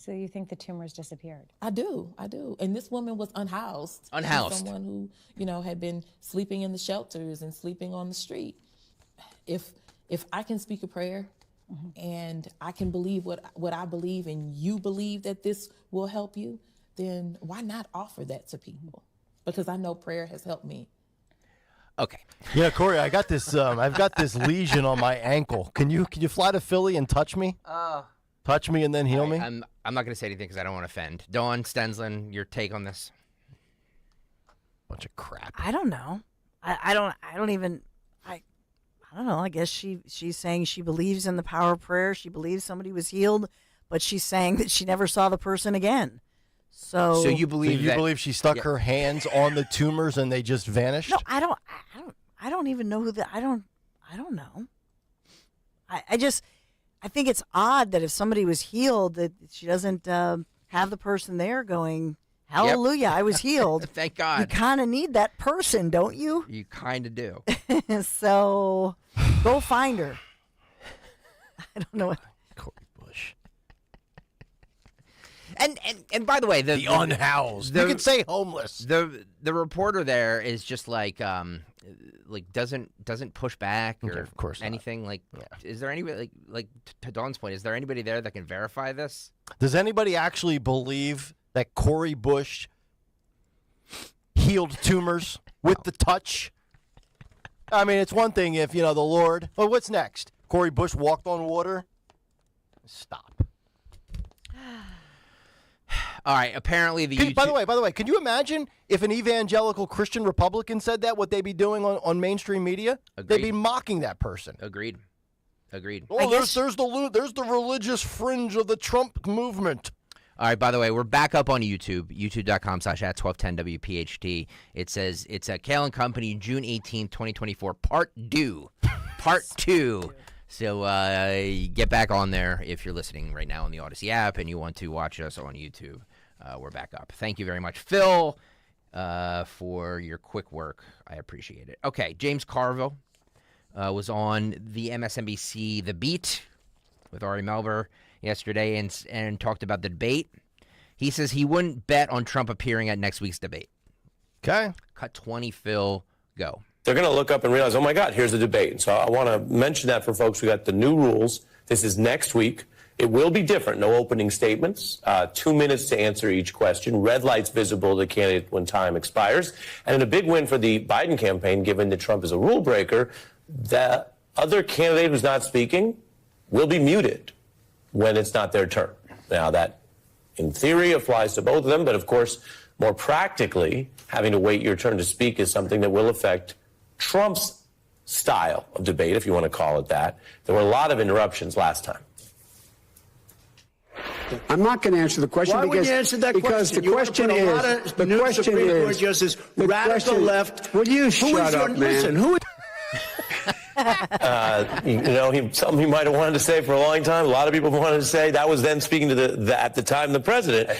So you think the tumors disappeared? I do. And this woman was unhoused. Unhoused. Someone who, you know, had been sleeping in the shelters and sleeping on the street. If I can speak a prayer and I can believe what I believe and you believe that this will help you, then why not offer that to people? Because I know prayer has helped me. Okay. Yeah, Corey, I got this. I've got this lesion on my ankle. Can you fly to Philly and touch me? Touch me and then heal me. I'm not going to say anything because I don't want to offend. Dawn Stensland, your take on this? Bunch of crap. I don't know. I don't know. I guess she's saying she believes in the power of prayer. She believes somebody was healed, but she's saying that she never saw the person again. So you believe she stuck her hands on the tumors and they just vanished? No, I don't even know who I don't know. I think it's odd that if somebody was healed that she doesn't have the person there going, hallelujah, yep. I was healed. Thank God. You kind of need that person, don't you? You kind of do. So go find her. I don't know. Corey Bush. And by the way, the unhoused. You could say homeless. The reporter there is just like doesn't push back or of course anything. Not. Like, is there anybody like to Dawn's point? Is there anybody there that can verify this? Does anybody actually believe that Corey Bush healed tumors with the touch? I mean, it's one thing if, the Lord... Well, what's next? Corey Bush walked on water? Stop. All right, apparently By the way, can you imagine if an evangelical Christian Republican said that, what they'd be doing on mainstream media? Agreed. They'd be mocking that person. Agreed. Oh, there's the religious fringe of the Trump movement. All right, by the way, we're back up on YouTube, youtube.com/@1210WPHT. It says it's a Kayal and Company, June 18th, 2024, part 2. Part 2. So get back on there if you're listening right now on the Odyssey app and you want to watch us on YouTube. We're back up. Thank you very much, Phil, for your quick work. I appreciate it. Okay, James Carville was on the MSNBC The Beat with Ari Melber yesterday and talked about the debate. He says he wouldn't bet on Trump appearing at next week's debate. Okay. Cut 20, Phil. Go. They're going to look up and realize, oh, my God, here's the debate. And so I want to mention that for folks. We got the new rules. This is next week. It will be different. No opening statements. 2 minutes to answer each question. Red lights visible to the candidate when time expires. And a big win for the Biden campaign, given that Trump is a rule breaker, the other candidate who's not speaking will be muted when it's not their turn. Now, that, in theory, applies to both of them. But, of course, more practically, having to wait your turn to speak is something that will affect Trump's style of debate, if you want to call it that. There were a lot of interruptions last time. I'm not going to answer the question. Why would you answer that because question? The question is, the question Supreme is, Court Justice, radical left. Will you shut up, man? Listen, who? Something he might have wanted to say for a long time. A lot of people wanted to say that was then speaking to at the time the president.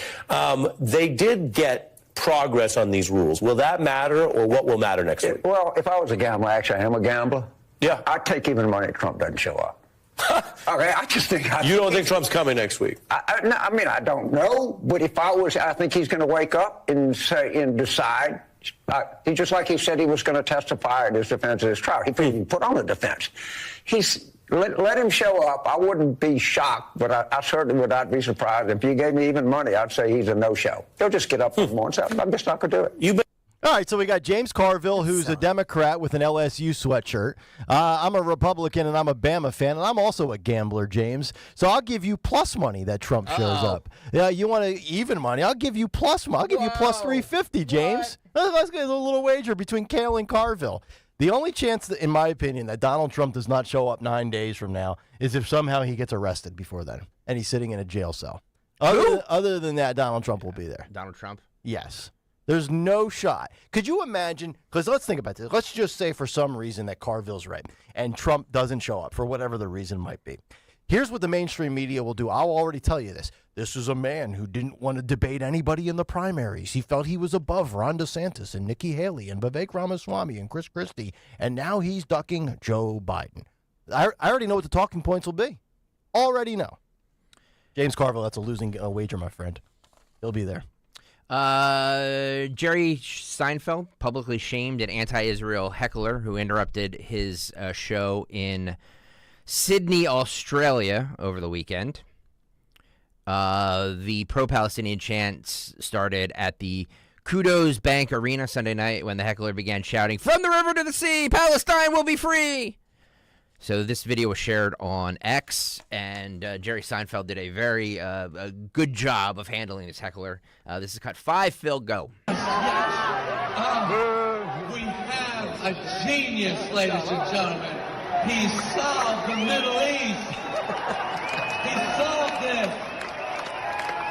They did get progress on these rules. Will that matter, or what will matter next week? Well, if I was a gambler, actually I am a gambler. Yeah, I'd take even money if Trump doesn't show up. Okay, I just think you don't think Trump's coming next week? I mean, I don't know, but if I was, I think he's going to wake up and say and decide. He just like he said he was going to testify in his defense of his trial. He put on a defense. Let him show up. I wouldn't be shocked, but I certainly would not be surprised if you gave me even money. I'd say he's a no-show. He'll just get up in the morning and say, I'm just not going to do it. All right, so we got James Carville, who's a Democrat with an LSU sweatshirt. I'm a Republican, and I'm a Bama fan, and I'm also a gambler, James. So I'll give you plus money that Trump shows up. Yeah, you want even money? I'll give you plus money. I'll give you plus 350, James. Let's get a little wager between Kayal and Carville. The only chance, in my opinion, that Donald Trump does not show up 9 days from now is if somehow he gets arrested before then, and he's sitting in a jail cell. Other than that, Donald Trump will be there. Donald Trump? Yes. There's no shot. Could you imagine, because let's think about this. Let's just say for some reason that Carville's right and Trump doesn't show up for whatever the reason might be. Here's what the mainstream media will do. I'll already tell you this. This is a man who didn't want to debate anybody in the primaries. He felt he was above Ron DeSantis and Nikki Haley and Vivek Ramaswamy and Chris Christie, and now he's ducking Joe Biden. I already know what the talking points will be. Already know. James Carville, that's a losing wager, my friend. He'll be there. Jerry Seinfeld publicly shamed an anti-Israel heckler who interrupted his show in Sydney, Australia over the weekend. The pro-Palestinian chants started at the Kudos Bank Arena Sunday night when the heckler began shouting, "From the river to the sea, Palestine will be free!" So this video was shared on X, and Jerry Seinfeld did a very a good job of handling this heckler. This is cut 5, Phil, go. We have a genius, ladies and gentlemen. He solved the Middle East. He solved this.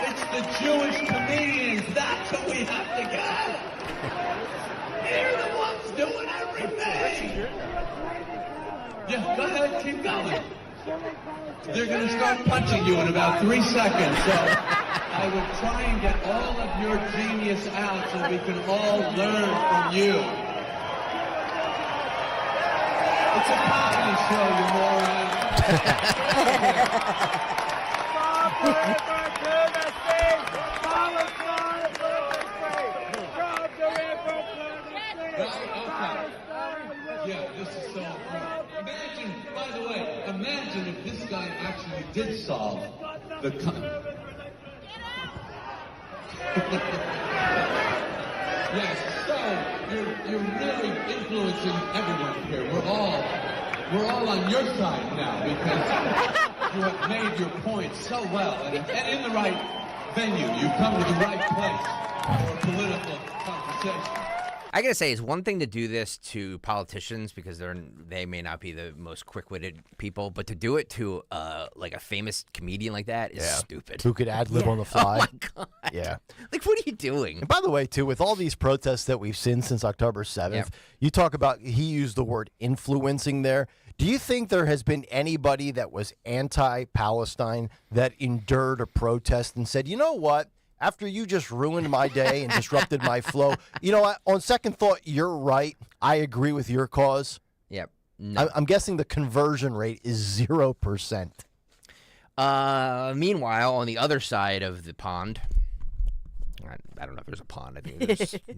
It's the Jewish comedians. That's what we have to get. They're the ones doing everything. Yeah, go ahead, keep going. They're going to start punching you in about 3 seconds, so I will try and get all of your genius out so we can all learn from you. It's a comedy show, you moron. Yeah, this is so important. Imagine, by the way, imagine if this guy actually did solve the Yes, so you're really influencing everyone here. We're all on your side now because you have made your point so well and in the right venue. You come to the right place for a political conversation. I gotta say, it's one thing to do this to politicians because they may not be the most quick-witted people, but to do it to like a famous comedian like that is stupid. Who could ad-lib on the fly. Oh my God. Yeah. Like, what are you doing? And by the way, too, with all these protests that we've seen since October 7th, you talk about, he used the word influencing there. Do you think there has been anybody that was anti-Palestine that endured a protest and said, you know what? After you just ruined my day and disrupted my flow, you know what? On second thought, you're right. I agree with your cause. Yep. No. I'm guessing the conversion rate is 0%. Meanwhile, on the other side of the pond, I don't know if there's a pond. I think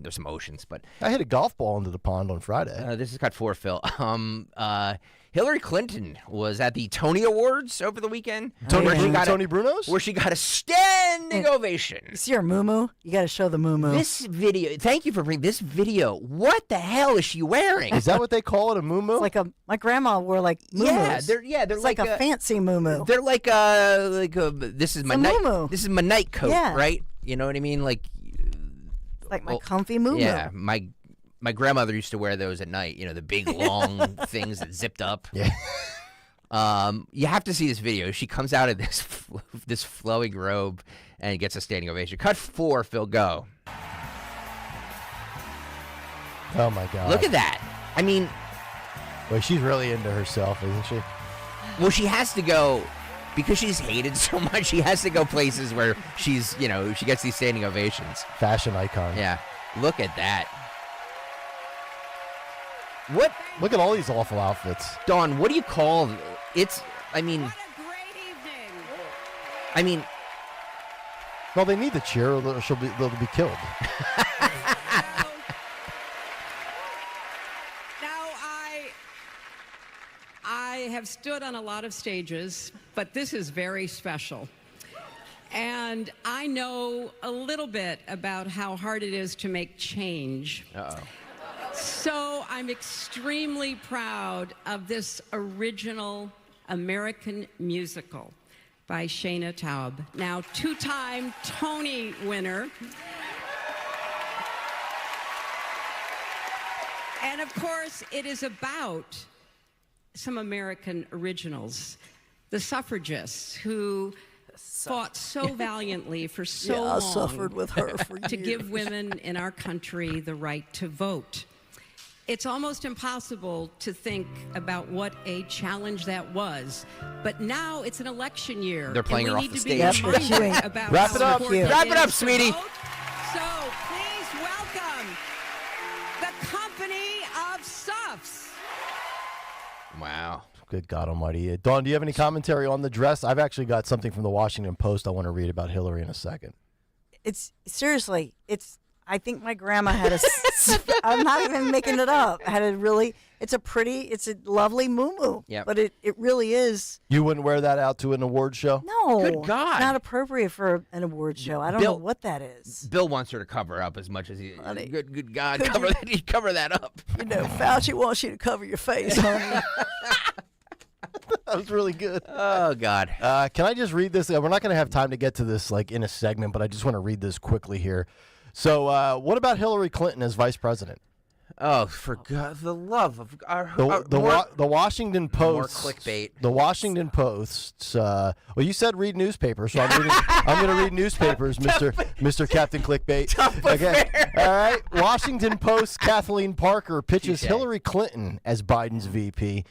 there's some oceans, but I hit a golf ball into the pond on Friday. this is cut 4, Phil. Hillary Clinton was at the Tony Awards over the weekend. Tony Bruno's? Where she got a standing ovation. You see her moo-moo? You got to show the moo-moo. This video, thank you for bringing this video. What the hell is she wearing? Is that what they call it, a moo-moo? It's like my grandma wore like moo-moos. They're it's like a fancy moo-moo. They're like this is my moo-moo. This is my night coat, right? You know what I mean? Like my comfy moo-moo. Yeah, my grandmother used to wear those at night, you know, the big long things that zipped up. Yeah. You have to see this video. She comes out of this flowing robe and gets a standing ovation. Cut 4, Phil, go. Oh, my God. Look at that. I mean... Well, she's really into herself, isn't she? Well, she has to go... Because she's hated so much, she has to go places where she's, you know, she gets these standing ovations. Fashion icon. Yeah. Look at that. What? Look at all these awful outfits. Dawn, what do you call it's? I mean, what a great evening. I mean, well, they need to cheer, or they'll be killed. Now, I have stood on a lot of stages, but this is very special. And I know a little bit about how hard it is to make change. uh-oh. So I'm extremely proud of this original American musical by Shana Taub, now 2-time Tony winner. And of course, it is about some American originals, the suffragists who fought so valiantly for so long I suffered with her for to years. give women in our country the right to vote. It's almost impossible to think about what a challenge that was. But now it's an election year. They're playing and her we off need the to be stage. reminded about Wrap how it up. important Wrap it up, is to sweetie. vote. So please welcome the company of Suffs. Wow. Good God Almighty. Dawn, do you have any commentary on the dress? I've actually got something from the Washington Post I want to read about Hillary in a second. It's seriously, I think my grandma had a, I'm not even making it up, had a really, it's a lovely muumuu. Yep. But it really is. You wouldn't wear that out to an award show? No. Good God. It's not appropriate for an award show. I don't know what that is. Bill wants her to cover up as much as he. Honey, Good God, cover that up. You know, Fauci wants you to cover your face, honey. That was really good. Oh God. Can I just read this? We're not going to have time to get to this like in a segment, but I just want to read this quickly here. So, what about Hillary Clinton as vice president? Oh, for God, the love of our The Washington Post. More clickbait. The Washington Post. Well, you said read newspapers, so I'm going to read newspapers, Mr. Captain Clickbait. Okay. All right. Washington Post. Kathleen Parker pitches Hillary Clinton as Biden's VP.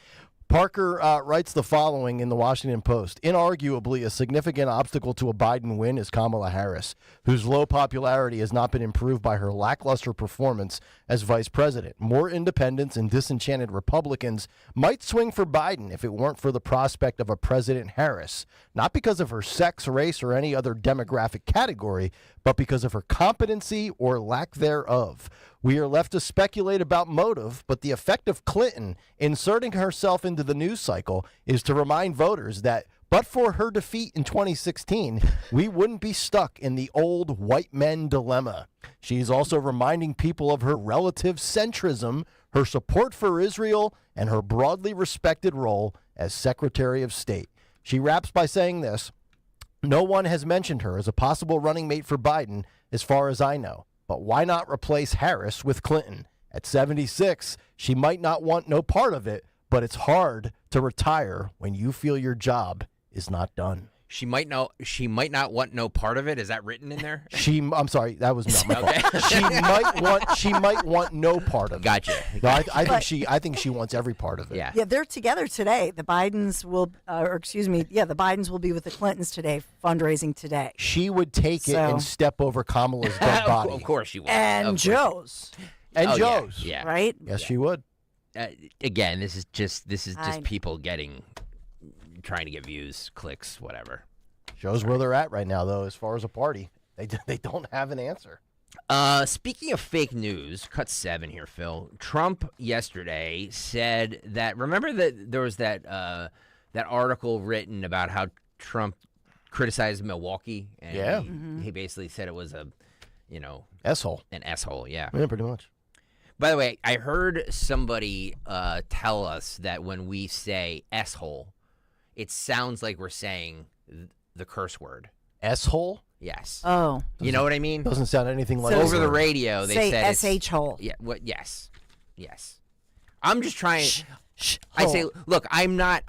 Parker writes the following in the Washington Post. Inarguably, a significant obstacle to a Biden win is Kamala Harris, whose low popularity has not been improved by her lackluster performance as vice president. More independents and disenchanted Republicans might swing for Biden if it weren't for the prospect of a President Harris, not because of her sex, race, or any other demographic category, but because of her competency or lack thereof. We are left to speculate about motive, but the effect of Clinton inserting herself into the news cycle is to remind voters that, but for her defeat in 2016, we wouldn't be stuck in the old white men dilemma. She's also reminding people of her relative centrism, her support for Israel, and her broadly respected role as Secretary of State. She wraps by saying this: no one has mentioned her as a possible running mate for Biden, as far as I know. But why not replace Harris with Clinton? At 76, she might not want no part of it, but it's hard to retire when you feel your job is not done. She might not want no part of it. Is that written in there? I'm sorry, that was not my fault. She might want no part of it. Gotcha. No, I think she wants every part of it. Yeah. Yeah, they're together today. The Bidens will, the Bidens will be with the Clintons today, fundraising today. She would take it and step over Kamala's dead body. Of course she would. And Joe's. And Joe's. Yeah. Right? Yes, she would. Again, this is just people trying to get views, clicks, whatever. Shows where they're at right now, though, as far as a party. They don't have an answer. Speaking of fake news, cut 7 here, Phil. Trump yesterday said that, remember that there was that article written about how Trump criticized Milwaukee? And he basically said it was S-hole. An S-hole, yeah. Yeah, pretty much. By the way, I heard somebody tell us that when we say S-hole, it sounds like we're saying the curse word. S-hole? Yes. Oh. You know what I mean? Doesn't sound anything like over the radio. They said SH hole. Yeah. What? Yes. Yes. I'm just trying. I say, look, I'm not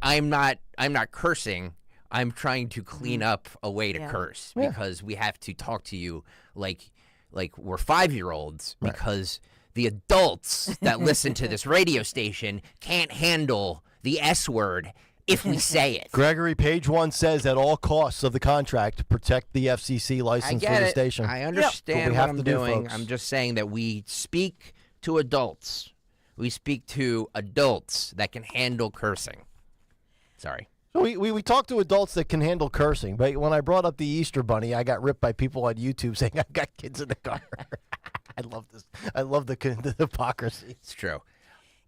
cursing. I'm trying to clean up a way to curse because we have to talk to you like we're 5-year-olds because the adults that listen to this radio station can't handle the S word if we say it. Gregory, page 1 says at all costs of the contract, protect the FCC license for the station. I understand what I'm doing. Folks. I'm just saying that we speak to adults. We speak to adults that can handle cursing. Sorry. So we talk to adults that can handle cursing, but when I brought up the Easter Bunny, I got ripped by people on YouTube saying I've got kids in the car. I love this. I love the hypocrisy. It's true.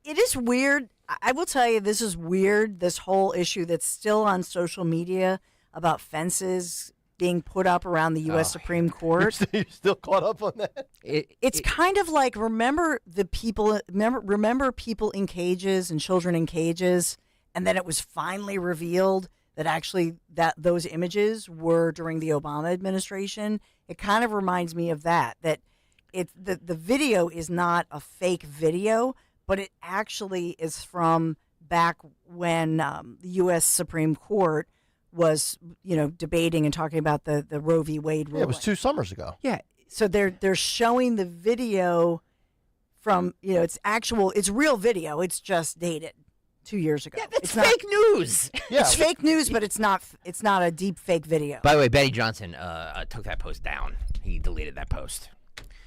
It is weird. I will tell you, this is weird, this whole issue that's still on social media about fences being put up around the U.S. Supreme Court. You're still caught up on that? It's kind of like, remember people in cages and children in cages, and then it was finally revealed that actually those images were during the Obama administration. It kind of reminds me of that the video is not a fake video, but it actually is from back when the U.S. Supreme Court was, debating and talking about the Roe v. Wade ruling. Yeah, it was 2 summers ago. Yeah. So they're showing the video from, it's real video. It's just dated 2 years ago. Yeah, that's fake news. Yeah. It's fake news, but it's not a deep fake video. By the way, Betty Johnson took that post down. He deleted that post.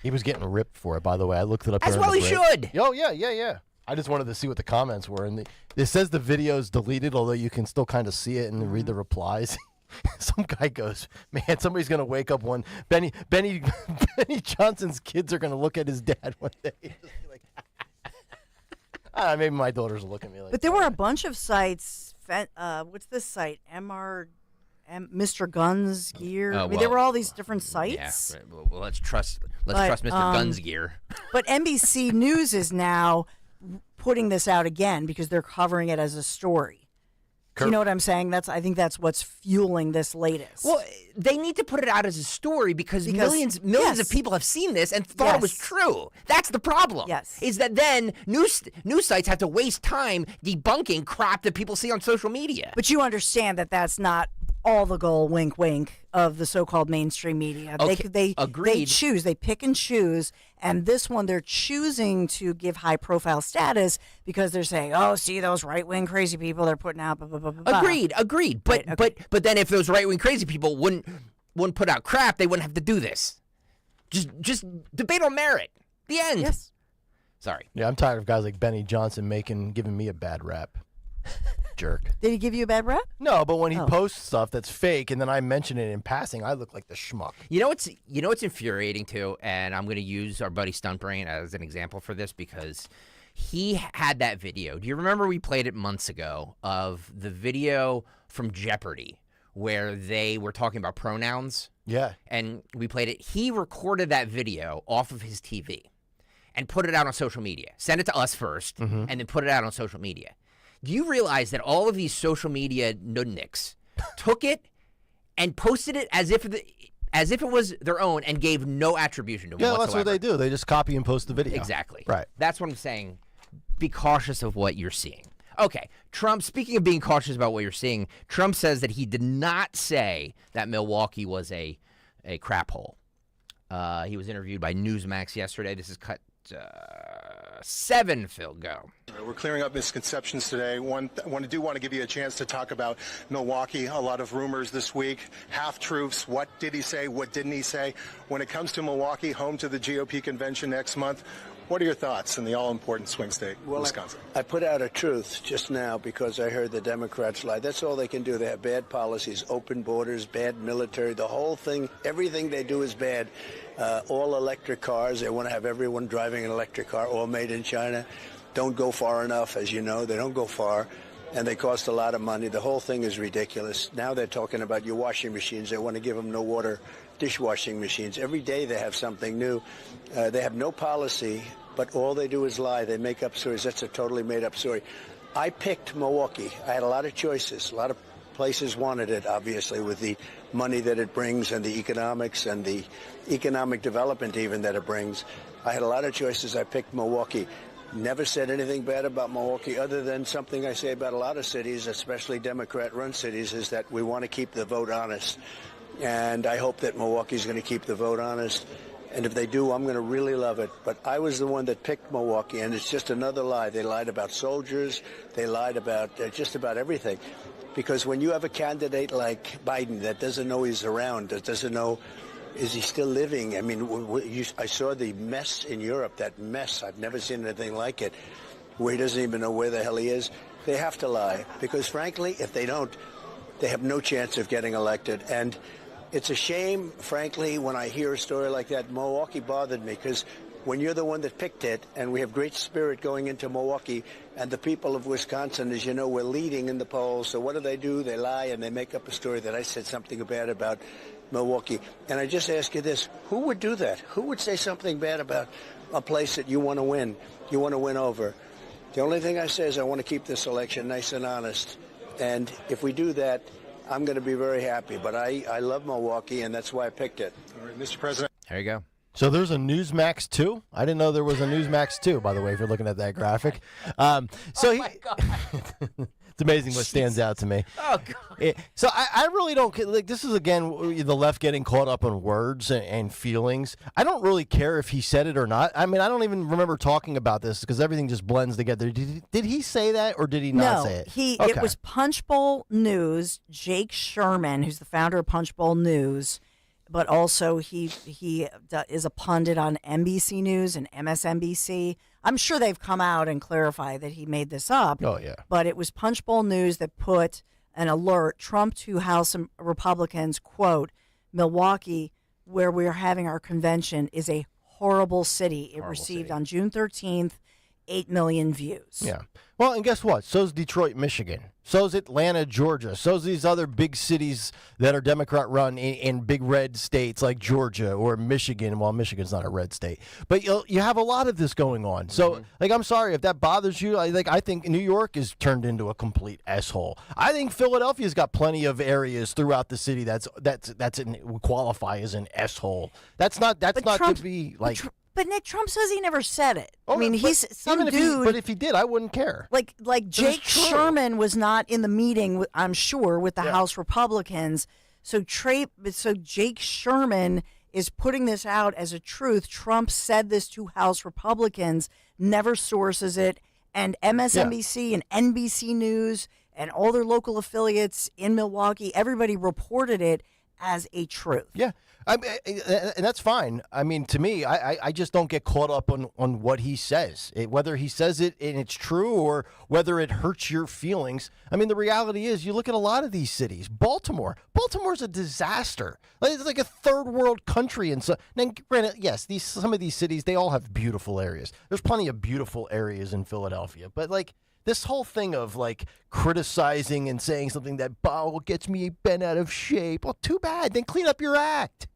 He was getting ripped for it, by the way. I looked it up. As well he should. Oh, yeah. I just wanted to see what the comments were, and it says the video's deleted, although you can still kind of see it and read the replies. Some guy goes, "Man, somebody's gonna wake up one. Benny Johnson's kids are gonna look at his dad one day." Just be like, maybe my daughters will look at me like. But there were a bunch of sites. What's this site? Mr. Guns Gear. I mean, there were all these different sites. Yeah. Well, let's trust Mr. Guns Gear. But NBC News is now putting this out again because they're covering it as a story. Do you know what I'm saying? I think that's what's fueling this latest. Well, they need to put it out as a story because millions of people have seen this and thought it was true. That's the problem. Yes. Is that then news sites have to waste time debunking crap that people see on social media. But you understand that that's not all the goal, wink, wink, of the so-called mainstream media. Okay, They agreed. they pick and choose, and this one they're choosing to give high-profile status because they're saying, "Oh, see those right-wing crazy people they're putting out." Blah, blah, blah, blah. Agreed. But but then if those right-wing crazy people wouldn't put out crap, they wouldn't have to do this. Just debate on merit. The end. Yes. Sorry. Yeah, I'm tired of guys like Benny Johnson giving me a bad rap. Jerk. Did he give you a bad rep? No, but when he posts stuff that's fake and then I mention it in passing, I look like the schmuck. You know what's infuriating too, and I'm going to use our buddy Stuntbrain as an example for this because he had that video. Do you remember we played it months ago of the video from Jeopardy where they were talking about pronouns? Yeah. And we played it. He recorded that video off of his TV and put it out on social media. Sent it to us first and then put it out on social media. Do you realize that all of these social media nudniks took it and posted it as if it was their own and gave no attribution to it whatsoever? That's what they do. They just copy and post the video. Exactly. Right. That's what I'm saying. Be cautious of what you're seeing. Okay. Trump, speaking of being cautious about what you're seeing, Trump says that he did not say that Milwaukee was a crap hole. He was interviewed by Newsmax yesterday. This is cut 7, Phil, go. We're clearing up misconceptions today. Want to give you a chance to talk about Milwaukee. A lot of rumors this week, half-truths. What did he say? What didn't he say? When it comes to Milwaukee, home to the GOP convention next month, what are your thoughts in the all-important swing state, Wisconsin? I put out a truth just now because I heard the Democrats lie. That's all they can do. They have bad policies, open borders, bad military, the whole thing, everything they do is bad. All electric cars, they want to have everyone driving an electric car, all made in China. Don't go far enough, as you know. They don't go far, and they cost a lot of money. The whole thing is ridiculous. Now they're talking about your washing machines. They want to give them no water dishwashing machines. Every day they have something new. They have no policy, but all they do is lie. They make up stories. That's a totally made-up story. I picked Milwaukee. I had a lot of choices. A lot of places wanted it, obviously, with the money that it brings and the economics and the economic development even that it brings. I had a lot of choices. I picked Milwaukee. Never said anything bad about Milwaukee other than something I say about a lot of cities, especially Democrat-run cities, is that we want to keep the vote honest. And I hope that Milwaukee's going to keep the vote honest. And if they do, I'm going to really love it. But I was the one that picked Milwaukee, and it's just another lie. They lied about soldiers. They lied about just about everything. Because when you have a candidate like Biden that doesn't know he's around, that doesn't know, is he still living? I mean, I saw the mess in Europe, that mess. I've never seen anything like it, where he doesn't even know where the hell he is. They have to lie. Because, frankly, if they don't, they have no chance of getting elected. And it's a shame, frankly, when I hear a story like that. Milwaukee bothered me because when you're the one that picked it, and we have great spirit going into Milwaukee, and the people of Wisconsin, as you know, we're leading in the polls. So what do? They lie and they make up a story that I said something bad about Milwaukee. And I just ask you this, who would do that? Who would say something bad about a place that you want to win? You want to win over? The only thing I say is I want to keep this election nice and honest. And if we do that, I'm going to be very happy. But I love Milwaukee, and that's why I picked it. All right, Mr. President. There you go. So there's a Newsmax 2? I didn't know there was a Newsmax 2, by the way, if you're looking at that graphic. My God. It's amazing what stands out to me. Oh, God. So I really don't, like, this is, again, the left getting caught up on words and feelings. I don't really care if he said it or not. I mean, I don't even remember talking about this because everything just blends together. Did he say that or did he not say it? It was Punchbowl News. Jake Sherman, who's the founder of Punchbowl News, but also he is a pundit on NBC News and MSNBC. I'm sure they've come out and clarified that he made this up. Oh, yeah. But it was Punchbowl News that put an alert, Trump to House Republicans, quote, Milwaukee, where we're having our convention, is a horrible city. It received on June 13th 8 million views. Yeah. Well, and guess what? So's Detroit, Michigan. So's Atlanta, Georgia. So's these other big cities that are Democrat run in big red states like Georgia or Michigan. Well, Michigan's not a red state. But you have a lot of this going on. So, like, I'm sorry if that bothers you. I think New York is turned into a complete S-hole. I think Philadelphia's got plenty of areas throughout the city would qualify as an S-hole. That's not Trump, to be like. But Nick, Trump says he never said it. Oh, I mean, he's some dude. But if he did, I wouldn't care. Like Jake Sherman was not in the meeting, I'm sure, with the House Republicans. So Jake Sherman is putting this out as a truth. Trump said this to House Republicans, never sources it, and MSNBC and NBC News and all their local affiliates in Milwaukee, everybody reported it as a truth. Yeah. And that's fine. I mean, to me, I just don't get caught up on what he says, whether he says it and it's true or whether it hurts your feelings. I mean, the reality is you look at a lot of these cities. Baltimore's a disaster. It's like a third world country. And so, then granted, yes, some of these cities, they all have beautiful areas. There's plenty of beautiful areas in Philadelphia. But like, this whole thing of like criticizing and saying something that gets me bent out of shape. Well, too bad. Then clean up your act.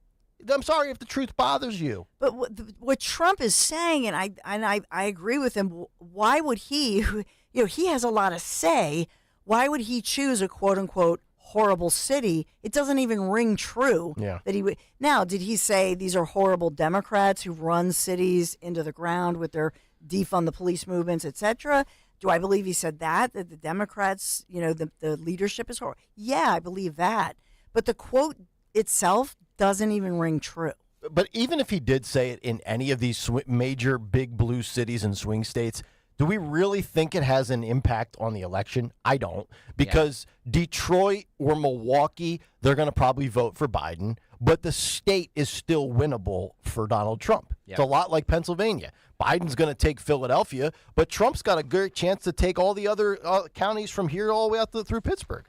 I'm sorry if the truth bothers you. But what Trump is saying, and I agree with him. Why would he? He has a lot of say. Why would he choose a quote unquote horrible city? It doesn't even ring true. Yeah. That he would. Now, did he say these are horrible Democrats who run cities into the ground with their defund the police movements, etc.? Do I believe he said that the Democrats, the leadership is horrible? Yeah, I believe that. But the quote itself doesn't even ring true. But even if he did say it in any of these major big blue cities and swing states, do we really think it has an impact on the election? I don't. Because Detroit or Milwaukee, they're going to probably vote for Biden, but the state is still winnable for Donald Trump. Yeah. It's a lot like Pennsylvania. Biden's going to take Philadelphia, but Trump's got a great chance to take all the other counties from here all the way out through Pittsburgh.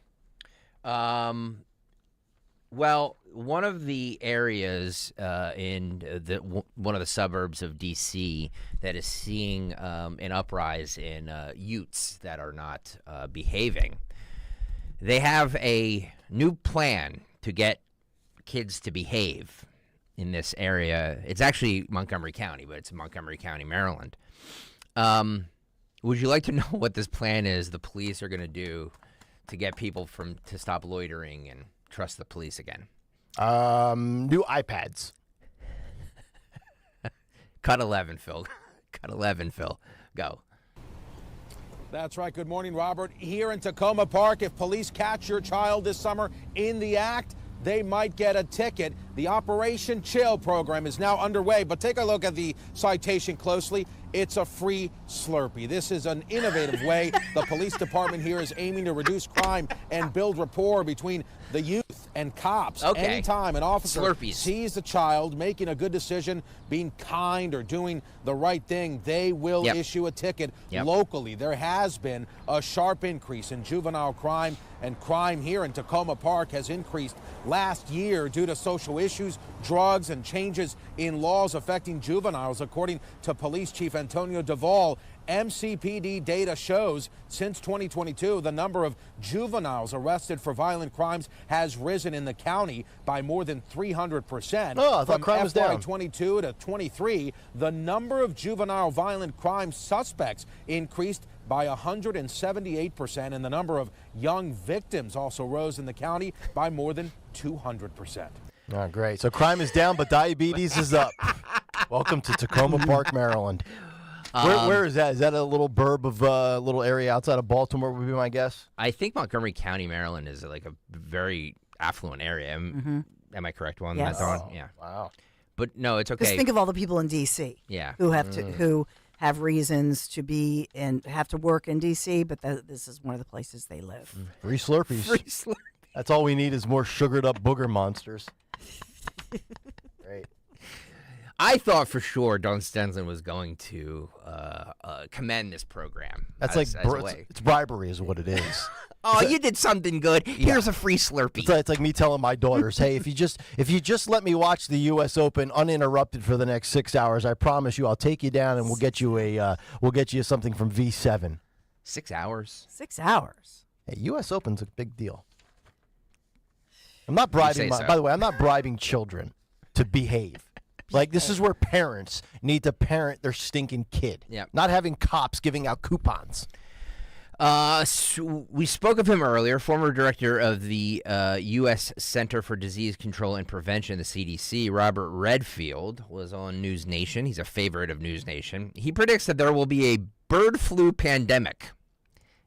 Well, one of the areas in one of the suburbs of D.C. that is seeing an uprise in Utes that are not behaving, they have a new plan to get kids to behave in this area. It's actually Montgomery County, but it's in Montgomery County, Maryland. Would you like to know what this plan is the police are going to do to get people to stop loitering and trust the police again? New iPads. Cut 11, Phil. Cut 11, Phil. Go. That's right. Good morning, Robert. Here in Tacoma Park, if police catch your child this summer in the act, they might get a ticket. The Operation Chill program is now underway, but take a look at the citation closely. It's a free Slurpee. This is an innovative way the police department here is aiming to reduce crime and build rapport between the youth and cops. Okay. Anytime an officer Slurpees. sees a child making a good decision, being kind or doing the right thing, they will issue a ticket locally. There has been a sharp increase in juvenile crime, and crime here in Tacoma Park has increased last year due to social issues, drugs, and changes in laws affecting juveniles, according to Police Chief Antonio Duvall. MCPD data shows since 2022, the number of juveniles arrested for violent crimes has risen in the county by more than 300%. Oh, I thought crime was down. From FY 22 to 23, the number of juvenile violent crime suspects increased by 178%, and the number of young victims also rose in the county by more than 200%. Oh, great. So crime is down, but diabetes is up. Welcome to Tacoma Park, Maryland. Where is that? Is that a little burb of a little area outside of Baltimore would be my guess? I think Montgomery County, Maryland is like a very affluent area. Am I correct on Yes. that, Dawn? Yeah. Wow. But no, it's okay. Just think of all the people in D.C. Yeah. who have reasons to be and have to work in D.C., but this is one of the places they live. Free Slurpees. Free Slurpee. That's all we need is more sugared up booger monsters. Right. I thought for sure Don Stenson was going to commend this program. That's it's bribery is what it is. Oh, you did something good. Here's a free Slurpee. It's like me telling my daughters, hey, if you just let me watch the U.S. Open uninterrupted for the next 6 hours, I promise you I'll take you down and we'll get you something from V7. 6 hours? 6 hours. Hey, U.S. Open's a big deal. I'm not bribing. So. By the way, I'm not bribing children to behave. Like, this is where parents need to parent their stinking kid. Yeah. Not having cops giving out coupons. So we spoke of him earlier, former director of the U.S. Center for Disease Control and Prevention, the CDC, Robert Redfield, was on News Nation. He's a favorite of News Nation. He predicts that there will be a bird flu pandemic.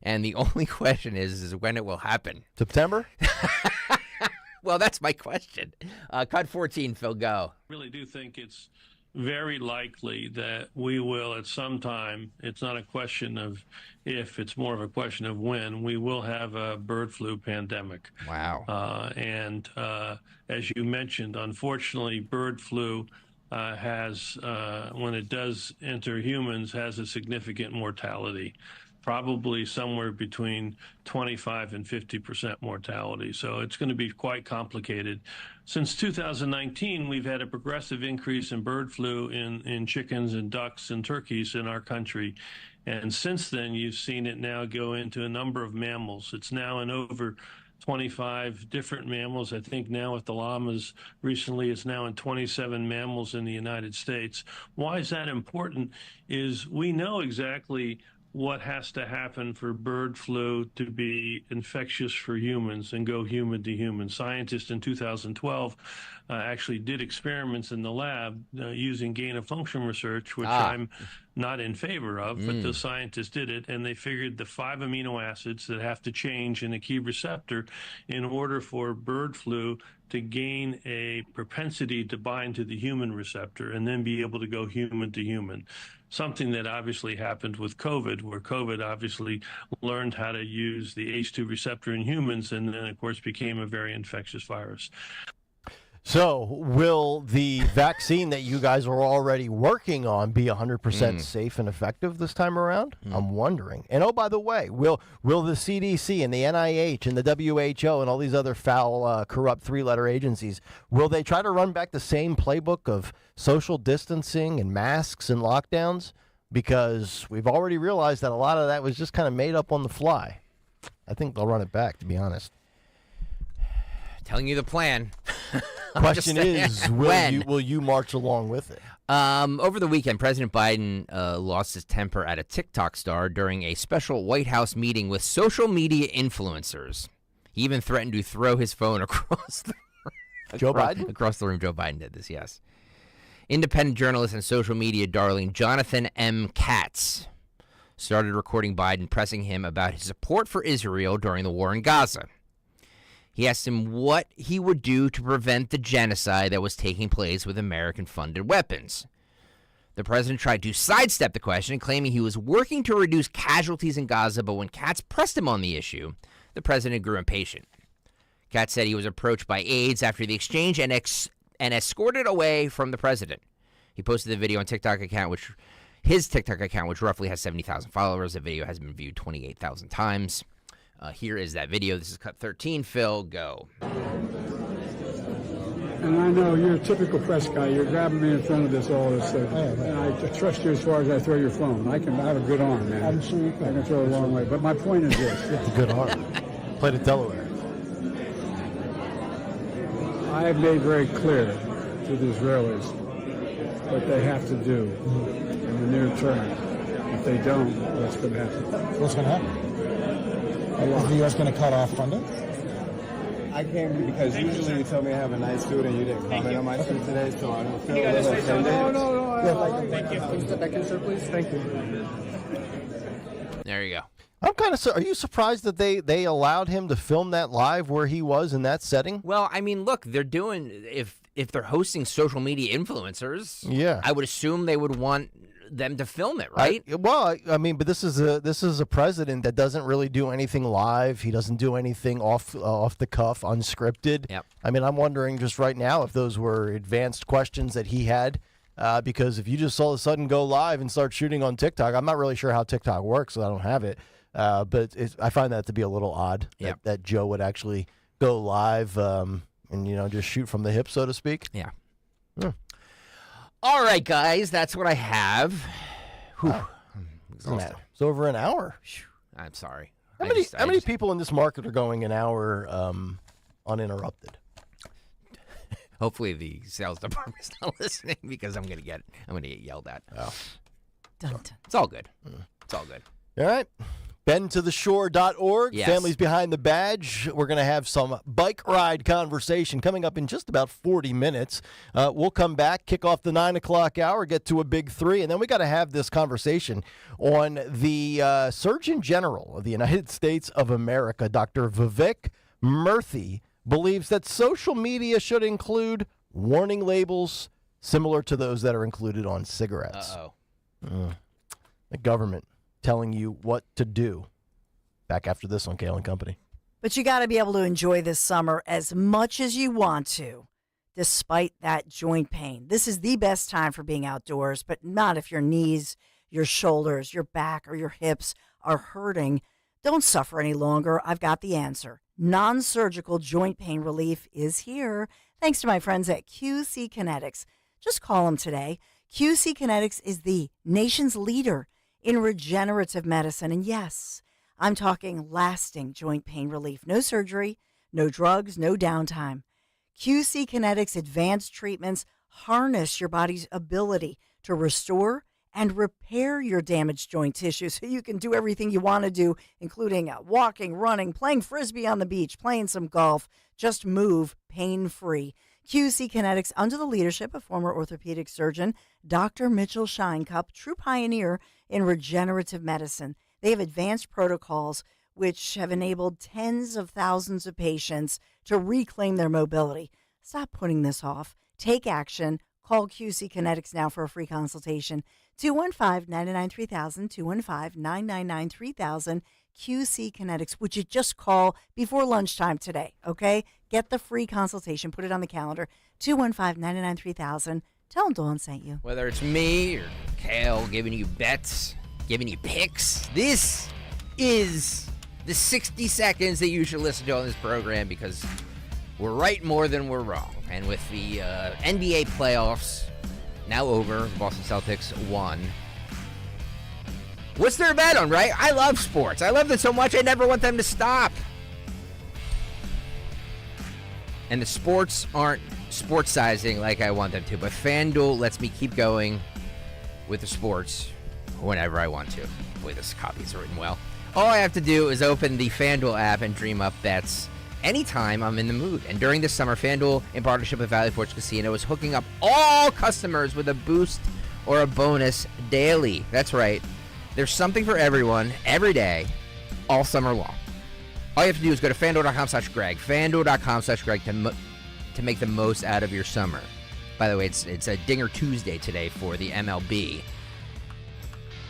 And the only question is when it will happen. September? Well, that's my question. Cut 14, Phil, go. I really do think it's very likely that we will at some time, it's not a question of if, it's more of a question of when, we will have a bird flu pandemic. Wow. And as you mentioned, unfortunately, bird flu has, when it does enter humans, has a significant mortality. Probably somewhere between 25 and 50% mortality. So it's going to be quite complicated. Since 2019, we've had a progressive increase in bird flu in chickens and ducks and turkeys in our country. And since then, you've seen it now go into a number of mammals. It's now in over 25 different mammals. I think now with the llamas recently, it's now in 27 mammals in the United States. Why is that important? Is we know exactly what has to happen for bird flu to be infectious for humans and go human to human. Scientists in 2012 actually did experiments in the lab using gain-of-function research, which I'm not in favor of, but the scientists did it, and they figured the 5 amino acids that have to change in a key receptor in order for bird flu to gain a propensity to bind to the human receptor and then be able to go human to human. Something that obviously happened with COVID, where COVID obviously learned how to use the ACE2 receptor in humans and then, of course, became a very infectious virus. So will the vaccine that you guys are already working on be 100% safe and effective this time around? I'm wondering. And, oh, by the way, will the CDC and the NIH and the WHO and all these other foul, corrupt three-letter agencies, will they try to run back the same playbook of social distancing and masks and lockdowns? Because we've already realized that a lot of that was just kind of made up on the fly. I think they'll run it back, to be honest. Telling you the plan. Question is, will you march along with it? Over the weekend, President Biden lost his temper at a TikTok star during a special White House meeting with social media influencers. He even threatened to throw his phone across the across the room. Joe Biden did this, yes. Independent journalist and social media darling Jonathan M. Katz started recording Biden pressing him about his support for Israel during the war in Gaza. He asked him what he would do to prevent the genocide that was taking place with American-funded weapons. The president tried to sidestep the question, claiming he was working to reduce casualties in Gaza, but when Katz pressed him on the issue, the president grew impatient. Katz said he was approached by aides after the exchange and escorted away from the president. He posted the video on his TikTok account, which roughly has 70,000 followers. The video has been viewed 28,000 times. Here is that video. This is cut 13. Phil, go. And I know you're a typical press guy. You're grabbing me in front of this all this stuff. And I trust you as far as I throw your phone. I have a good arm, man. I'm sure you can. I can throw it a long way. But my point is this. It's a good arm. Played at Delaware. I have made very clear to the Israelis what they have to do in the near term. If they don't, what's going to happen? What's going to happen? Is the U.S. going to cut off funding? I came because usually you tell me I have a nice suit and you didn't comment on my suit today, so I don't feel a little offended. No. Thank you. Can you step back in, sir, please? Thank you. There you go. I'm kind of. Are you surprised that they allowed him to film that live where he was in that setting? Well, I mean, look, they're doing if they're hosting social media influencers. Yeah, I would assume they would want them to film it, right? I mean, but this is a president that doesn't really do anything live. He doesn't do anything off the cuff, unscripted. Yep. I mean, I'm wondering just right now if those were advanced questions that he had. Because if you just all of a sudden go live and start shooting on TikTok, I'm not really sure how TikTok works, so I don't have it. But I find that to be a little odd that Joe would actually go live and just shoot from the hip, so to speak. Yeah. All right, guys, that's what I have. I'm exhausted. It's over an hour. I'm sorry. How many people in this market are going an hour uninterrupted? Hopefully the sales department's not listening because I'm gonna get yelled at. Oh. It's all good. It's all good. All right. BendToTheShore.org. Yes. Families Behind the Badge. We're going to have some bike ride conversation coming up in just about 40 minutes. We'll come back, kick off the 9 o'clock hour, get to a big 3, and then we got to have this conversation on the Surgeon General of the United States of America, Dr. Vivek Murthy, believes that social media should include warning labels similar to those that are included on cigarettes. The government telling you what to do. Back after this on Kayal and Company. But you got to be able to enjoy this summer as much as you want to, despite that joint pain. This is the best time for being outdoors, but not if your knees, your shoulders, your back, or your hips are hurting. Don't suffer any longer. I've got the answer. Non-surgical joint pain relief is here, thanks to my friends at QC Kinetics. Just call them today. QC Kinetics is the nation's leader in regenerative medicine. And yes, I'm talking lasting joint pain relief. No surgery, no drugs, no downtime. QC Kinetics advanced treatments harness your body's ability to restore and repair your damaged joint tissue so you can do everything you want to do, including walking, running, playing Frisbee on the beach, playing some golf. Just move pain-free. QC Kinetics, under the leadership of former orthopedic surgeon Dr. Mitchell Shinecup, true pioneer in regenerative medicine. They have advanced protocols which have enabled tens of thousands of patients to reclaim their mobility. Stop putting this off. Take action. Call QC Kinetics now for a free consultation. 215-999-3000, 215-999-3000. QC Kinetics. Would you just call before lunchtime today, okay? Get the free consultation. Put it on the calendar. 215-999-3000. Tell them Dawn sent you. Whether it's me or Kayal giving you bets, giving you picks, this is the 60 seconds that you should listen to on this program because we're right more than we're wrong. And with the NBA playoffs now over, Boston Celtics won. What's there to bet on, right? I love sports. I love them so much, I never want them to stop. And the sports aren't sports-sizing like I want them to, but FanDuel lets me keep going with the sports whenever I want to. Boy, this copy is written well. All I have to do is open the FanDuel app and dream up bets anytime I'm in the mood. And during this summer, FanDuel, in partnership with Valley Forge Casino, is hooking up all customers with a boost or a bonus daily. That's right. There's something for everyone, every day, all summer long. All you have to do is go to FanDuel.com/Greg, FanDuel.com/Greg to make the most out of your summer. By the way, it's a Dinger Tuesday today for the MLB.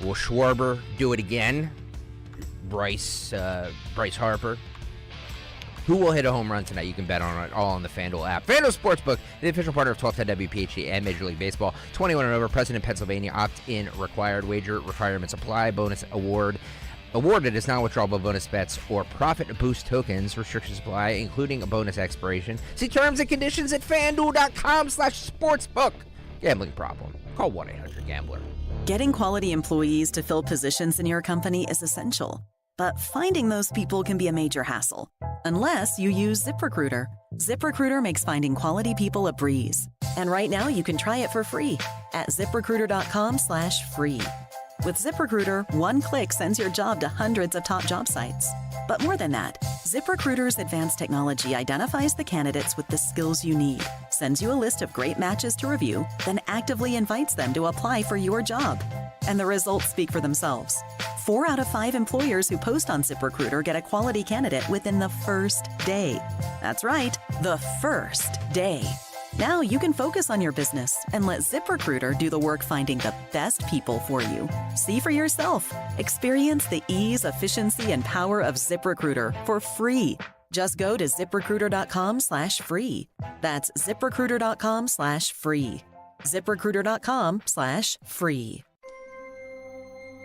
Will Schwarber do it again? Bryce Harper. Who will hit a home run tonight? You can bet on it all on the FanDuel app. FanDuel Sportsbook, the official partner of 1210 WPHT and Major League Baseball. 21 and over, present in Pennsylvania. Opt-in required. Wager requirements apply. Bonus awarded is non-withdrawable bonus bets or profit boost tokens. Restrictions apply, including a bonus expiration. See terms and conditions at FanDuel.com/sportsbook. Gambling problem? Call 1-800-GAMBLER. Getting quality employees to fill positions in your company is essential. But finding those people can be a major hassle, unless you use ZipRecruiter. ZipRecruiter makes finding quality people a breeze. And right now you can try it for free at ZipRecruiter.com/free. With ZipRecruiter, one click sends your job to hundreds of top job sites. But more than that, ZipRecruiter's advanced technology identifies the candidates with the skills you need, sends you a list of great matches to review, then actively invites them to apply for your job. And the results speak for themselves. 4 out of 5 employers who post on ZipRecruiter get a quality candidate within the first day. That's right, the first day. Now you can focus on your business and let ZipRecruiter do the work finding the best people for you. See for yourself. Experience the ease, efficiency, and power of ZipRecruiter for free. Just go to ZipRecruiter.com/free. That's ZipRecruiter.com/free. ZipRecruiter.com/free.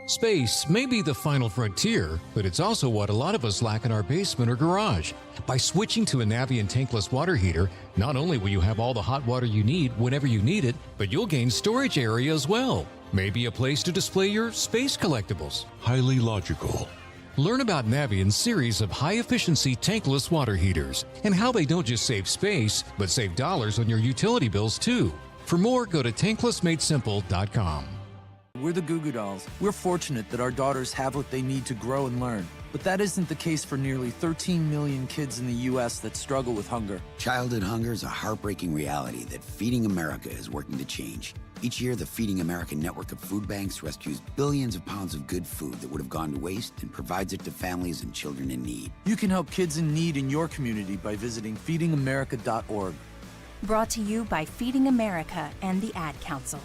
Space may be the final frontier, but it's also what a lot of us lack in our basement or garage. By switching to a Navien tankless water heater, not only will you have all the hot water you need whenever you need it, but you'll gain storage area as well. Maybe a place to display your space collectibles. Highly logical. Learn about Navien's series of high-efficiency tankless water heaters and how they don't just save space, but save dollars on your utility bills too. For more, go to tanklessmadesimple.com. We're the Goo Goo Dolls. We're fortunate that our daughters have what they need to grow and learn. But that isn't the case for nearly 13 million kids in the U.S. that struggle with hunger. Childhood hunger is a heartbreaking reality that Feeding America is working to change. Each year, the Feeding America network of food banks rescues billions of pounds of good food that would have gone to waste and provides it to families and children in need. You can help kids in need in your community by visiting feedingamerica.org. Brought to you by Feeding America and the Ad Council.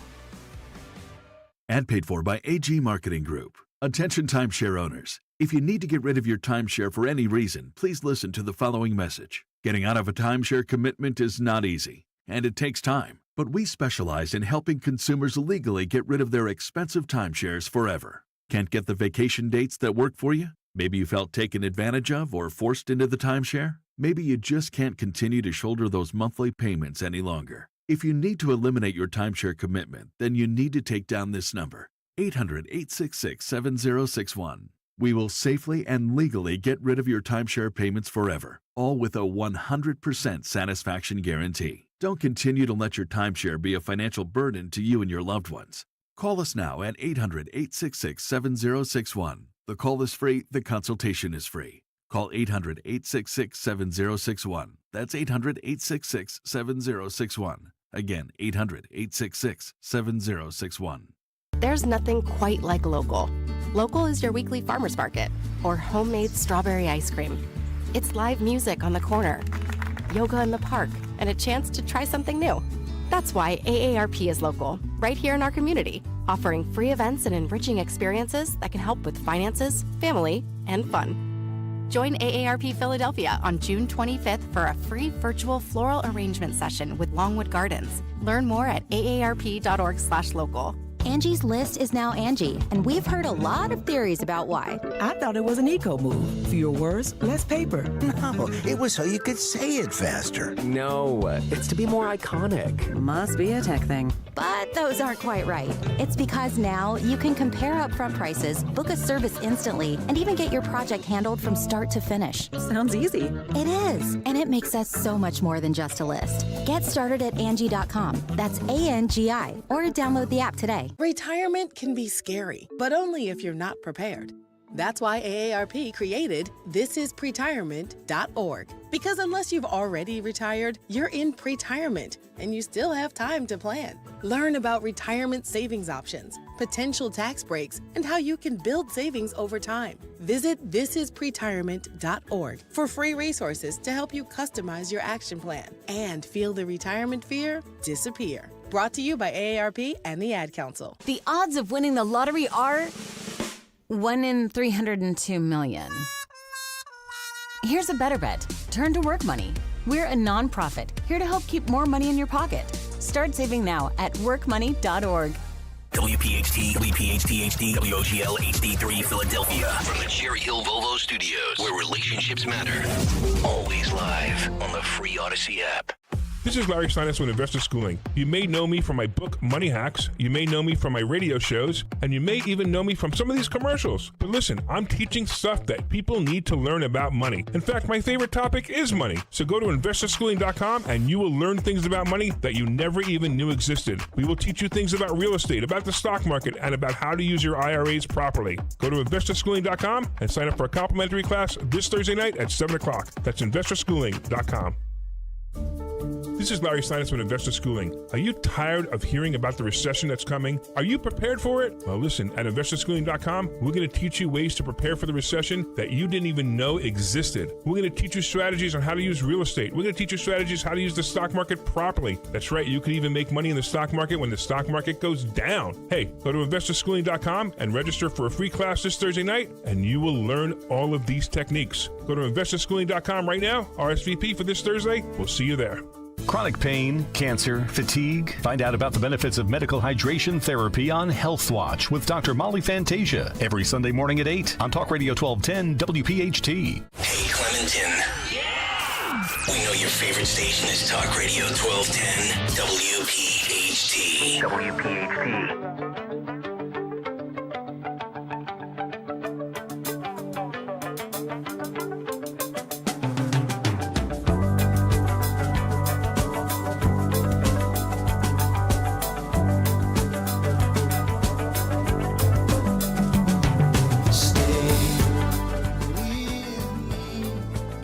Ad paid for by AG Marketing Group. Attention timeshare owners. If you need to get rid of your timeshare for any reason, please listen to the following message. Getting out of a timeshare commitment is not easy, and it takes time. But we specialize in helping consumers legally get rid of their expensive timeshares forever. Can't get the vacation dates that work for you? Maybe you felt taken advantage of or forced into the timeshare? Maybe you just can't continue to shoulder those monthly payments any longer. If you need to eliminate your timeshare commitment, then you need to take down this number, 800-866-7061. We will safely and legally get rid of your timeshare payments forever, all with a 100% satisfaction guarantee. Don't continue to let your timeshare be a financial burden to you and your loved ones. Call us now at 800-866-7061. The call is free, the consultation is free. Call 800-866-7061. That's 800-866-7061. Again, 800-866-7061. There's nothing quite like local. Local is your weekly farmer's market or homemade strawberry ice cream. It's live music on the corner, yoga in the park, and a chance to try something new. That's why AARP is local, right here in our community, offering free events and enriching experiences that can help with finances, family, and fun. Join AARP Philadelphia on June 25th for a free virtual floral arrangement session with Longwood Gardens. Learn more at aarp.org/local. Angie's List is now Angie, and we've heard a lot of theories about why. I thought it was an eco move. Fewer words, less paper. No, it was so you could say it faster. No, it's to be more iconic. Must be a tech thing. But those aren't quite right. It's because now you can compare upfront prices, book a service instantly, and even get your project handled from start to finish. Sounds easy. It is, and it makes us so much more than just a list. Get started at Angie.com. That's ANGI, or download the app today. Retirement can be scary, but only if you're not prepared. That's why AARP created thisispretirement.org. Because unless you've already retired, you're in pretirement, and you still have time to plan. Learn about retirement savings options, potential tax breaks, and how you can build savings over time. Visit thisispretirement.org for free resources to help you customize your action plan and feel the retirement fear disappear. Brought to you by AARP and the Ad Council. The odds of winning the lottery are 1 in 302 million. Here's a better bet. Turn to Work Money. We're a nonprofit here to help keep more money in your pocket. Start saving now at workmoney.org. WPHT, WPHT HD, WOGL HD3 Philadelphia. From the Cherry Hill Volvo Studios, where relationships matter. Always live on the free Odyssey app. This is Larry Steinitz with Investor Schooling. You may know me from my book, Money Hacks. You may know me from my radio shows, and you may even know me from some of these commercials. But listen, I'm teaching stuff that people need to learn about money. In fact, my favorite topic is money. So go to investorschooling.com and you will learn things about money that you never even knew existed. We will teach you things about real estate, about the stock market, and about how to use your IRAs properly. Go to investorschooling.com and sign up for a complimentary class this Thursday night at 7 o'clock. That's investorschooling.com. This is Larry Steinitz from Investor Schooling. Are you tired of hearing about the recession that's coming? Are you prepared for it? Well, listen, at investorschooling.com, we're going to teach you ways to prepare for the recession that you didn't even know existed. We're going to teach you strategies on how to use real estate. We're going to teach you strategies how to use the stock market properly. That's right, you could even make money in the stock market when the stock market goes down. Hey, go to investorschooling.com and register for a free class this Thursday night, and you will learn all of these techniques. Go to investorschooling.com right now, RSVP for this Thursday. We'll see you there. Chronic pain, cancer, fatigue. Find out about the benefits of medical hydration therapy on Health Watch with Dr. Molly Fantasia every Sunday morning at 8 on Talk Radio 1210 WPHT. Hey, Clementon. Yeah! We know your favorite station is Talk Radio 1210 WPHT. WPHT.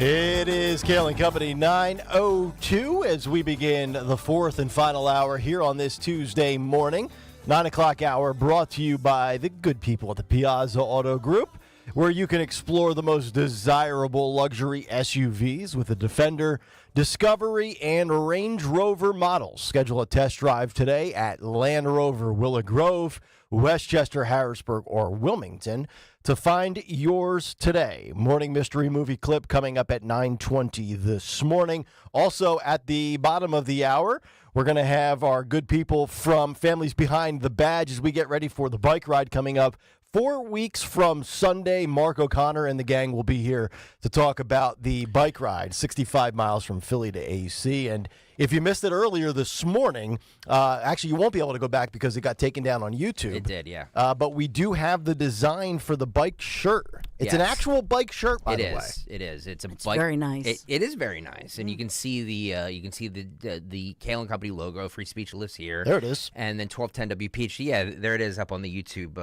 It is Kayal and Company 9:02 as we begin the fourth and final hour here on this Tuesday morning. 9 o'clock hour brought to you by the good people at the Piazza Auto Group, where you can explore the most desirable luxury SUVs with the Defender, Discovery, and Range Rover models. Schedule a test drive today at Land Rover Willow Grove, Westchester, Harrisburg, or Wilmington. To find yours today, morning mystery movie clip coming up at 9:20 this morning. Also at the bottom of the hour, we're going to have our good people from Families Behind the Badge as we get ready for the bike ride coming up 4 weeks from Sunday. Mark O'Connor and the gang will be here to talk about the bike ride, 65 miles from Philly to AC. And if you missed it earlier this morning, actually you won't be able to go back because it got taken down on YouTube. It did, yeah. But we do have the design for the bike shirt. It's an actual bike shirt, by the way. It is. It's It's bike. very nice. It is very nice, and you can see the Kayal and Company logo. Free speech lives here. There it is. And then 1210 WPHT. Yeah, there it is up on the YouTube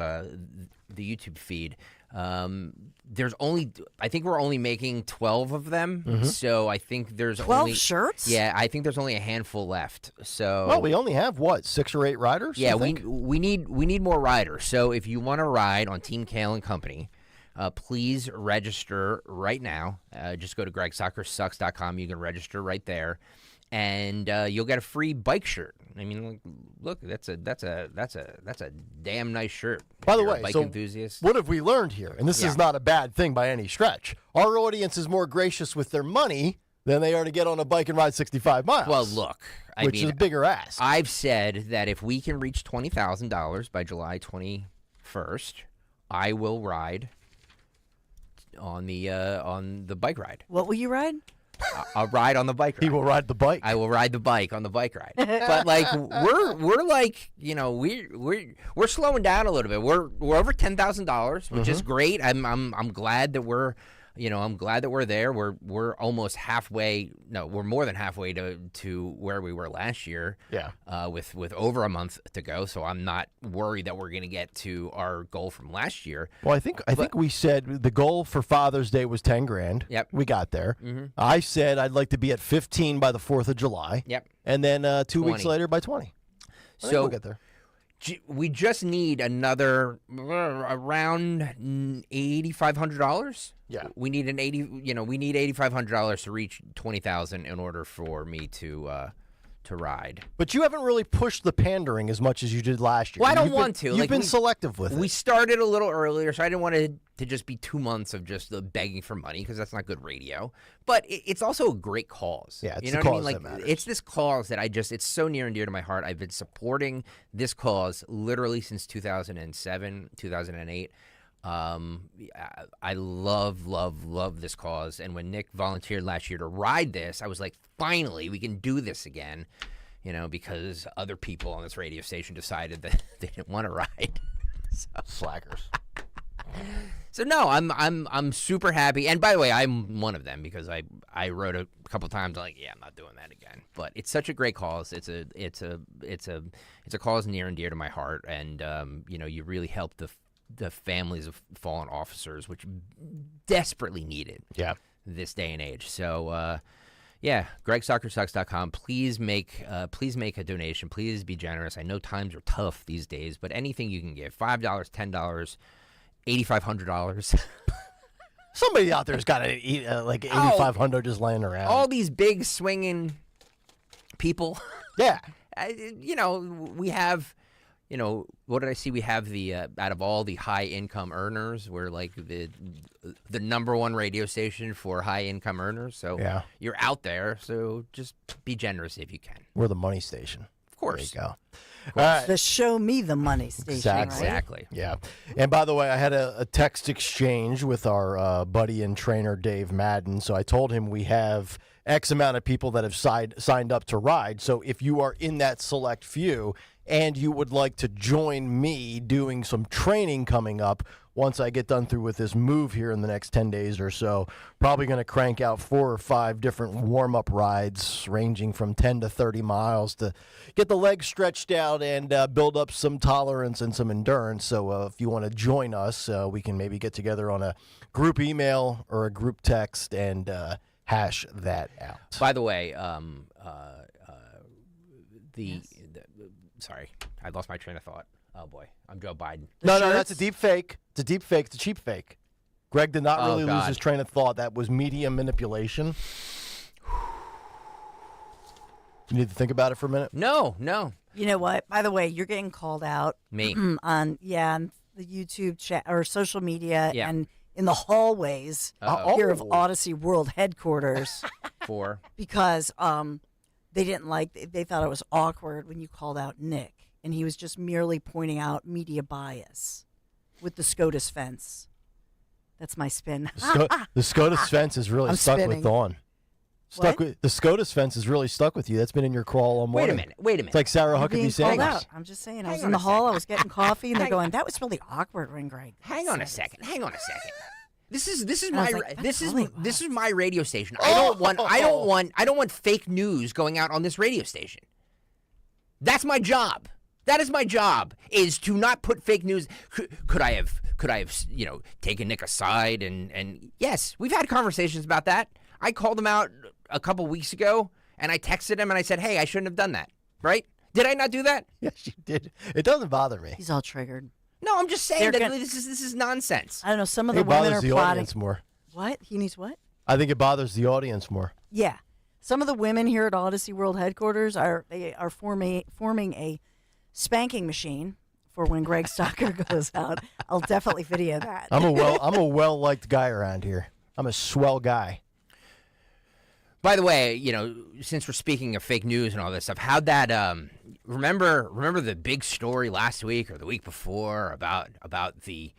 feed. There's only, I think we're only making 12 of them. So I think there's 12 only shirts? Yeah, I think there's only a handful left. So Well, we only have, 6 or 8 riders? yeah, I we think? need more riders. So if you want to ride on Team Kayal and Company, please register right now. Just go to gregsoccersucks.com. You can register right there, and you'll get a free bike shirt. I mean, look, that's a damn nice shirt. By the You're a way, bike so enthusiast. what have we learned here? And this is not a bad thing by any stretch. Our audience is more gracious with their money than they are to get on a bike and ride 65 miles. Well, look, which is a bigger ask. I've said that if we can reach $20,000 by July 21st, I will ride on the bike ride. What will you ride? I'll ride on the bike ride. He will ride the bike. I will ride the bike on the bike ride. But like we're like, you know, we're slowing down a little bit. We're over $10,000, which is great. I'm glad that we're there. We're almost halfway. No, we're more than halfway to where we were last year. Yeah. With over a month to go, so I'm not worried that we're going to get to our goal from last year. Well, I think we said the goal for Father's Day was 10 grand. Yep. We got there. Mm-hmm. I said I'd like to be at 15 by the 4th of July. Yep. And then 2 weeks 20. later by 20. I think we'll get there. We just need another around $8,500. Yeah, we need we need $8,500 to reach 20,000 in order for me to ride. But you haven't really pushed the pandering as much as you did last year. Well, I don't want to. You've been selective with it. We started a little earlier, so I didn't want to just be 2 months of just begging for money because that's not good radio. But it's also a great cause. Yeah, it's you know the what I mean? cause Like that matters. it's this cause that it's so near and dear to my heart. I've been supporting this cause literally since 2007, 2008. I love this cause, and when Nick volunteered last year to ride this, I was like, finally, we can do this again, you know, because other people on this radio station decided that they didn't want to ride. So. Slackers. So no, I'm super happy, and by the way, I'm one of them because I wrote a couple times like, yeah, I'm not doing that again. But it's such a great cause. It's a cause near and dear to my heart, and you know, you really help the families of fallen officers, which desperately needed. Yeah. This day and age. So Yeah, GregSoccerSucks.com. Please make a donation. Please be generous. I know times are tough these days, but anything you can give, $5, $10, $8,500. Somebody out there's got like 8,500 just laying around. All these big swinging people. Yeah. We have, what did I see? We have the out of all the high income earners, we're like the number one radio station for high income earners. So yeah. You're out there. So just be generous if you can. We're the money station. Of course. There you go. Right. The show me the money station. Exactly. Right? Yeah. And by the way, I had a text exchange with our buddy and trainer, Dave Madden. So I told him we have X amount of people that have signed up to ride. So if you are in that select few and you would like to join me doing some training coming up once I get done through with this move here in the next 10 days or so, probably going to crank out 4 or 5 different warm-up rides ranging from 10 to 30 miles to get the legs stretched out and build up some tolerance and some endurance. So if you want to join us, we can maybe get together on a group email or a group text and hash that out. By the way, sorry, I lost my train of thought. Oh, boy. I'm Joe Biden. No, that's a deep fake. It's a deep fake. It's a cheap fake. Greg did not really lose God. his train of thought. That was media manipulation. You need to think about it for a minute? No. You know what? By the way, you're getting called out. Me. on the YouTube chat or social media Yeah. and in the hallways here of Odyssey World headquarters. For? Because they thought it was awkward when you called out Nick. And he was just merely pointing out media bias with the SCOTUS fence. That's my spin. The SCOTUS fence is really stuck spinning. with Dawn. The SCOTUS fence is really stuck with you. That's been in your crawl all morning. Wait a minute. It's like Sarah You're Huckabee being called Sanders. out. I'm just saying. I was in the hall. I was getting coffee, and they're going, "That was really awkward when Greg." Hang on a second. This is And I was my like, this is really this is my radio station. I don't want fake news going out on this radio station. That's my job. That is my job, is to not put fake news. Could I have taken Nick aside and yes, we've had conversations about that. I called him out a couple weeks ago, and I texted him and I said, "Hey, I shouldn't have done that." Right? Did I not do that? Yes, you did. It doesn't bother me. He's all triggered. No, I'm just saying that this is nonsense. I don't know. Some of It the women bothers are the plotting. audience more. What? He needs what? I think it bothers the audience more. Yeah. Some of the women here at Odyssey World headquarters are forming a spanking machine for when Greg Stocker goes out. I'll definitely video that. I'm a well-liked guy around here. I'm a swell guy. By the way, since we're speaking of fake news and all this stuff, how'd that remember the big story last week or the week before about the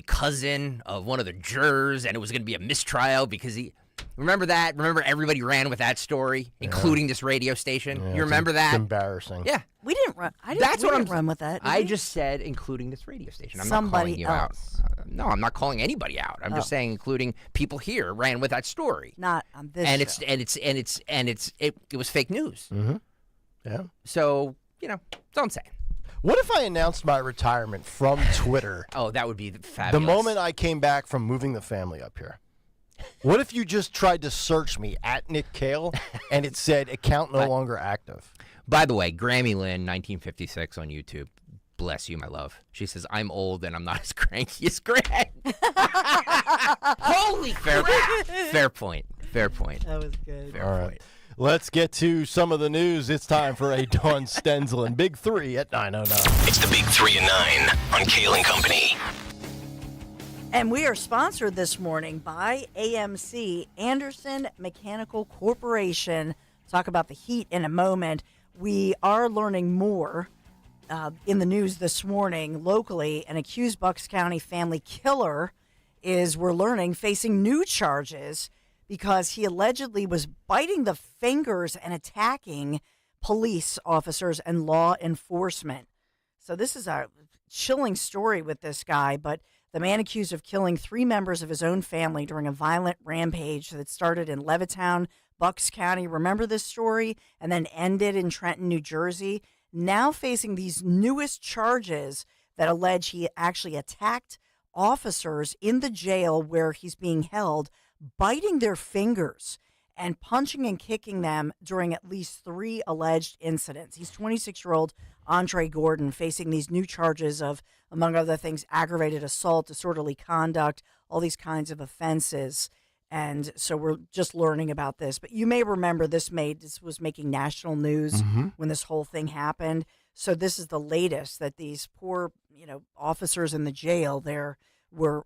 cousin of one of the jurors, and it was going to be a mistrial because he remember that? Remember everybody ran with that story, including this radio station? Yeah, you remember that? It's embarrassing. Yeah. We didn't run. That's what I'm run with that. I just said including this radio station. I'm Somebody not calling you else. out. No, I'm not calling anybody out. I'm just saying including people here ran with that story. Not on this And show. it was fake news. Mm-hmm. Yeah. So, don't say. What if I announced my retirement from Twitter? Oh, that would be fabulous. The moment I came back from moving the family up here. What if you just tried to search me at Nick Kayal and it said account no longer active? By the way, Grammy Lynn, 1956 on YouTube. Bless you, my love. She says, "I'm old and I'm not as cranky as Greg." Holy crap. Fair point. That was good. Fair All point. right. Let's get to some of the news. It's time for a Dawn Stensland Big 3 at 9:09. It's the Big 3 and 9 on Kayal and Company. And we are sponsored this morning by AMC, Anderson Mechanical Corporation. Talk about the heat in a moment. We are learning more in the news this morning. Locally, an accused Bucks County family killer we're learning, facing new charges because he allegedly was biting the fingers and attacking police officers and law enforcement. So this is a chilling story with this guy, but the man accused of killing 3 members of his own family during a violent rampage that started in Levittown, Bucks County. Remember this story? And then ended in Trenton, New Jersey. Now facing these newest charges that allege he actually attacked officers in the jail where he's being held, biting their fingers and punching and kicking them during at least 3 alleged incidents. He's 26-year-old Andre Gordon, facing these new charges of, among other things, aggravated assault, disorderly conduct, all these kinds of offenses. And so we're just learning about this. But you may remember this was making national news when this whole thing happened. So this is the latest, that these poor, officers in the jail there were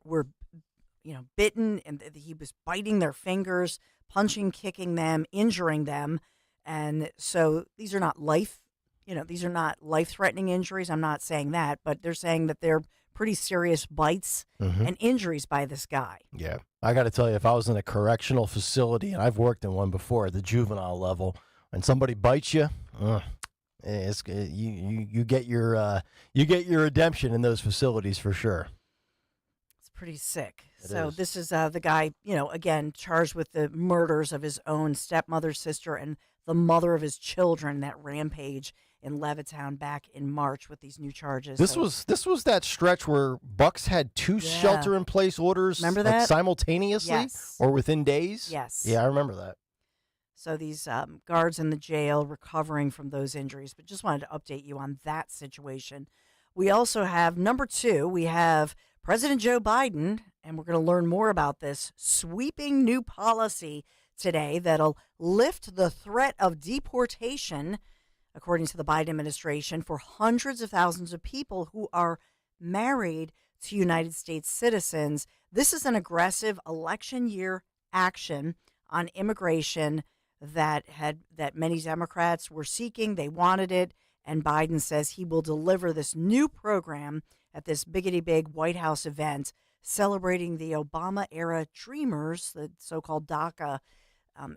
bitten, and he was biting their fingers, punching, kicking them, injuring them. And so these are not life-threatening injuries. I'm not saying that, but they're saying that they're pretty serious bites and injuries by this guy. Yeah. I got to tell you, if I was in a correctional facility, and I've worked in one before at the juvenile level, and somebody bites you, you get your redemption in those facilities for sure. It's pretty sick. It So is. this is the guy, again, charged with the murders of his own stepmother, sister, and the mother of his children, that rampage in Levittown back in March with these new charges. This So- was that stretch where Bucks had 2 shelter-in-place orders, Remember like, that? simultaneously, Yes. or within days. Yes. Yeah, I remember that. So these guards in the jail recovering from those injuries. But just wanted to update you on that situation. We also have number 2. We have President Joe Biden, and we're going to learn more about this sweeping new policy today that'll lift the threat of deportation, according to the Biden administration, for hundreds of thousands of people who are married to United States citizens. This is an aggressive election year action on immigration that many Democrats were seeking. They wanted it, and Biden says he will deliver this new program at this biggity-big White House event celebrating the Obama-era Dreamers, the so-called DACA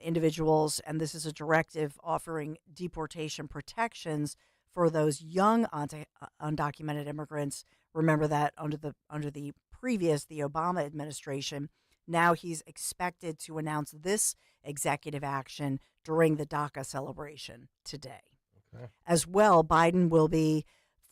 individuals, and this is a directive offering deportation protections for those young undocumented immigrants. Remember that under the previous, the Obama administration. Now he's expected to announce this executive action during the DACA celebration today. Okay. As well, Biden will be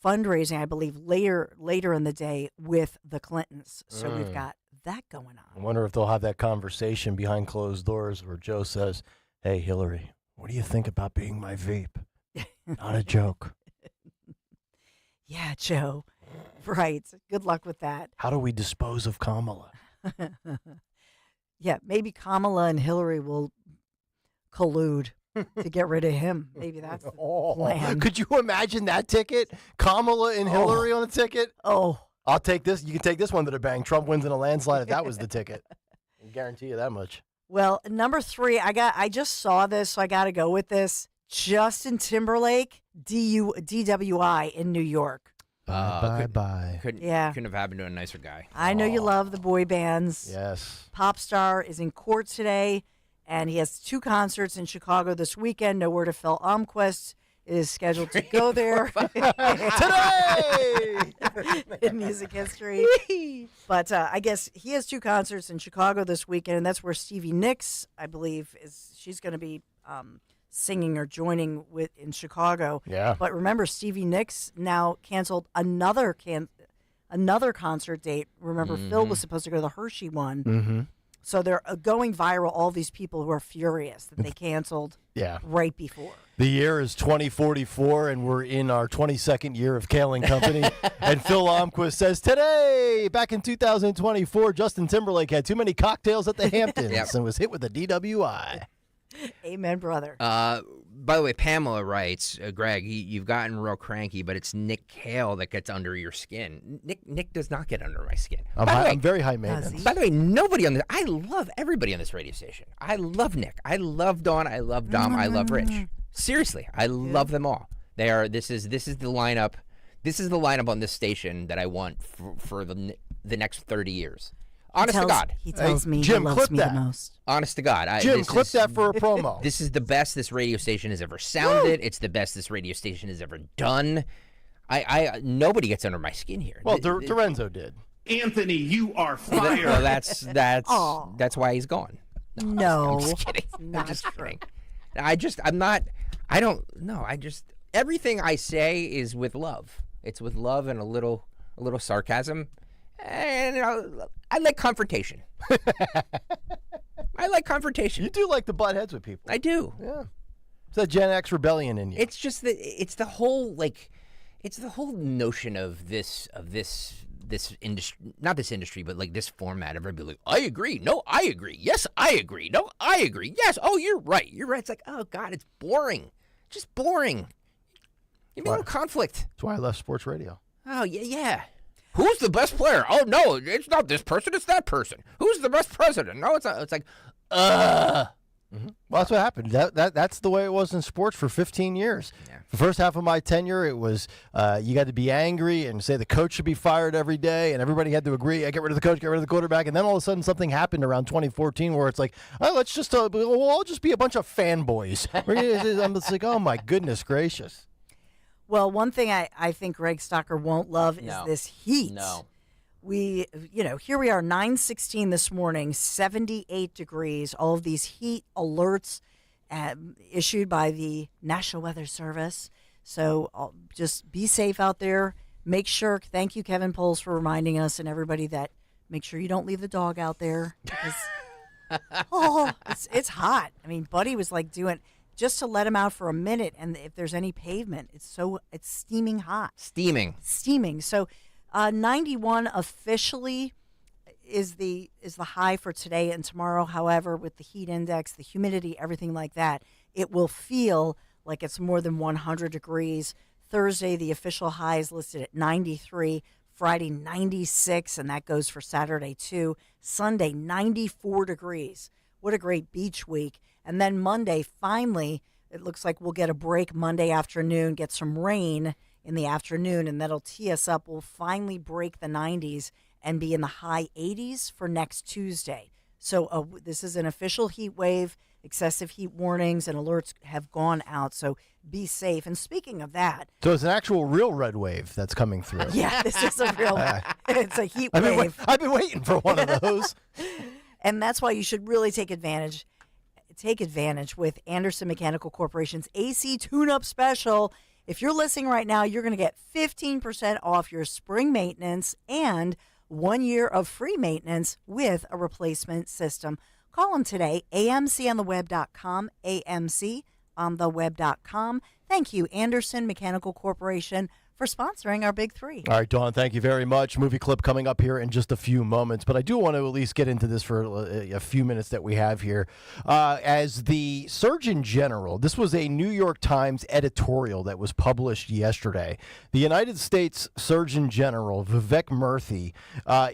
fundraising, I believe, later in the day with the Clintons. So we've got that going on. I wonder if they'll have that conversation behind closed doors where Joe says, "Hey, Hillary, what do you think about being my vape?" Not a joke. Yeah, Joe. Right. Good luck with that. How do we dispose of Kamala? Yeah, maybe Kamala and Hillary will collude to get rid of him. Maybe that's the plan. Could you imagine that ticket? Kamala and Hillary on a ticket? Oh. I'll take this. You can take this one to the bank. Trump wins in a landslide if that was the ticket. I guarantee you that much. Well, number 3, I just saw this, so I got to go with this. Justin Timberlake, DWI in New York. Bye. Couldn't have happened to a nicer guy. I know you love the boy bands. Yes. Pop star is in court today, and he has 2 concerts in Chicago this weekend. No word of Phil Almquist is scheduled to go there today in music history. But I guess he has 2 concerts in Chicago this weekend, and that's where Stevie Nicks, I believe, she's going to be singing or joining in Chicago. Yeah. But remember, Stevie Nicks now canceled another concert date. Remember, Phil was supposed to go to the Hershey one. Mm-hmm. So they're going viral, all these people who are furious that they canceled right before. The year is 2044, and we're in our 22nd year of Kayal and Company. And Phil Almquist says, today, back in 2024, Justin Timberlake had too many cocktails at the Hamptons and was hit with a DWI. Amen, brother. By the way, Pamela writes, Greg, you've gotten real cranky, but it's Nick Kayal that gets under your skin. Nick does not get under my skin. I'm very high maintenance. By the way, nobody on this. I love everybody on this radio station. I love Nick. I love Dawn. I love Dom. I love Rich. Seriously, I love them all. They are. This is the lineup. This is the lineup on this station that I want for the next 30 years. Honest to God. He tells me Jim, he loves clip me that. the most. Honest to God. Jim, clip that for a promo. This is the best this radio station has ever sounded. It's the best this radio station has ever done. Nobody gets under my skin here. Well, Dorenzo did. Don't you are fired. Well, that's why he's gone. No. I'm just kidding. Not I'm just true. kidding. Everything I say is with love. It's with love and a little sarcasm. And I like confrontation. I like confrontation. You do like to butt heads with people. I do. Yeah. It's that Gen X rebellion in you. It's just it's the whole notion of this industry, not this industry, but like this format of everybody like, I agree, no, I agree, yes, I agree, no, I agree, yes, oh, you're right. It's like, oh God, it's boring, just boring. You mean no conflict. That's why I left sports radio. Oh yeah. Who's the best player? Oh no, it's not this person, it's that person. Who's the best president? No, it's not. It's like, Mm-hmm. Well, that's what happened. That's the way it was in sports for 15 years. Yeah. The first half of my tenure, it was you got to be angry and say the coach should be fired every day, and everybody had to agree. I get rid of the coach, get rid of the quarterback, and then all of a sudden something happened around 2014 where it's like, oh, let's just we'll all just be a bunch of fanboys. I'm just like, oh my goodness gracious. Well, one thing I think Greg Stocker won't love is this heat. No. Here we are, 9:16 this morning, 78 degrees. All of these heat alerts issued by the National Weather Service. So just be safe out there. Make sure, thank you, Kevin Poles, for reminding us and everybody that make sure you don't leave the dog out there because it's hot. I mean, Buddy was like doing just to let him out for a minute, and if there's any pavement, it's steaming hot. Steaming. So 91 officially is the high for today and tomorrow. However, with the heat index, the humidity, everything like that, it will feel like it's more than 100 degrees. Thursday, the official high is listed at 93. Friday, 96, and that goes for Saturday too. Sunday, 94 degrees. What a great beach week. And then Monday, finally, it looks like we'll get a break Monday afternoon, get some rain in the afternoon, and that'll tee us up. We'll finally break the 90s and be in the high 80s for next Tuesday. So this is an official heat wave. Excessive heat warnings and alerts have gone out, so be safe. And speaking of that... So it's an actual real red wave that's coming through. Yeah, this is a real... it's a heat wave. I've been waiting for one of those. And that's why you should really take advantage with Anderson Mechanical Corporation's AC Tune-Up Special. If you're listening right now, you're going to get 15% off your spring maintenance and 1 year of free maintenance with a replacement system. Call them today, amcontheweb.com, amcontheweb.com. Thank you, Anderson Mechanical Corporation, for sponsoring our Big Three. All right, Dawn, thank you very much. Movie clip coming up here in just a few moments, but I do want to at least get into this for a few minutes that we have here. As the Surgeon General, this was a New York Times editorial that was published yesterday. The United States Surgeon General, Vivek Murthy,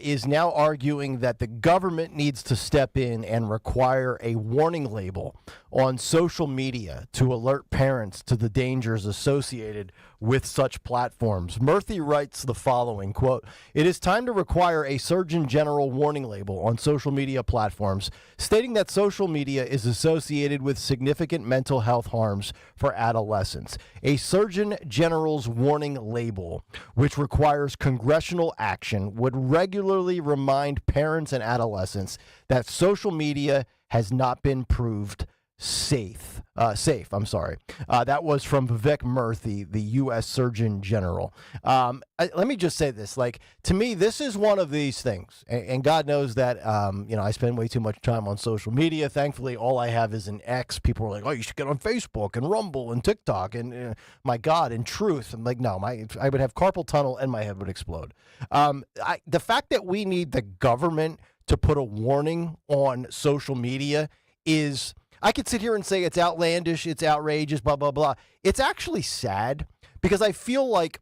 is now arguing that the government needs to step in and require a warning label on social media to alert parents to the dangers associated with such platforms. Murthy writes the following, quote, "It is time to require a Surgeon General warning label on social media platforms stating that social media is associated with significant mental health harms for adolescents. A Surgeon General's warning label, which requires congressional action, would regularly remind parents and adolescents that social media has not been proved safe. That was from Vivek Murthy, the U.S. Surgeon General. Let me just say this. To me, this is one of these things. And God knows that, I spend way too much time on social media. Thankfully, all I have is an X. People are like, oh, you should get on Facebook and Rumble and TikTok. And my God, and Truth. I'm like, no, I would have carpal tunnel and my head would explode. The fact that we need the government to put a warning on social media is... I could sit here and say it's outlandish, it's outrageous, blah, blah, blah. It's actually sad because I feel like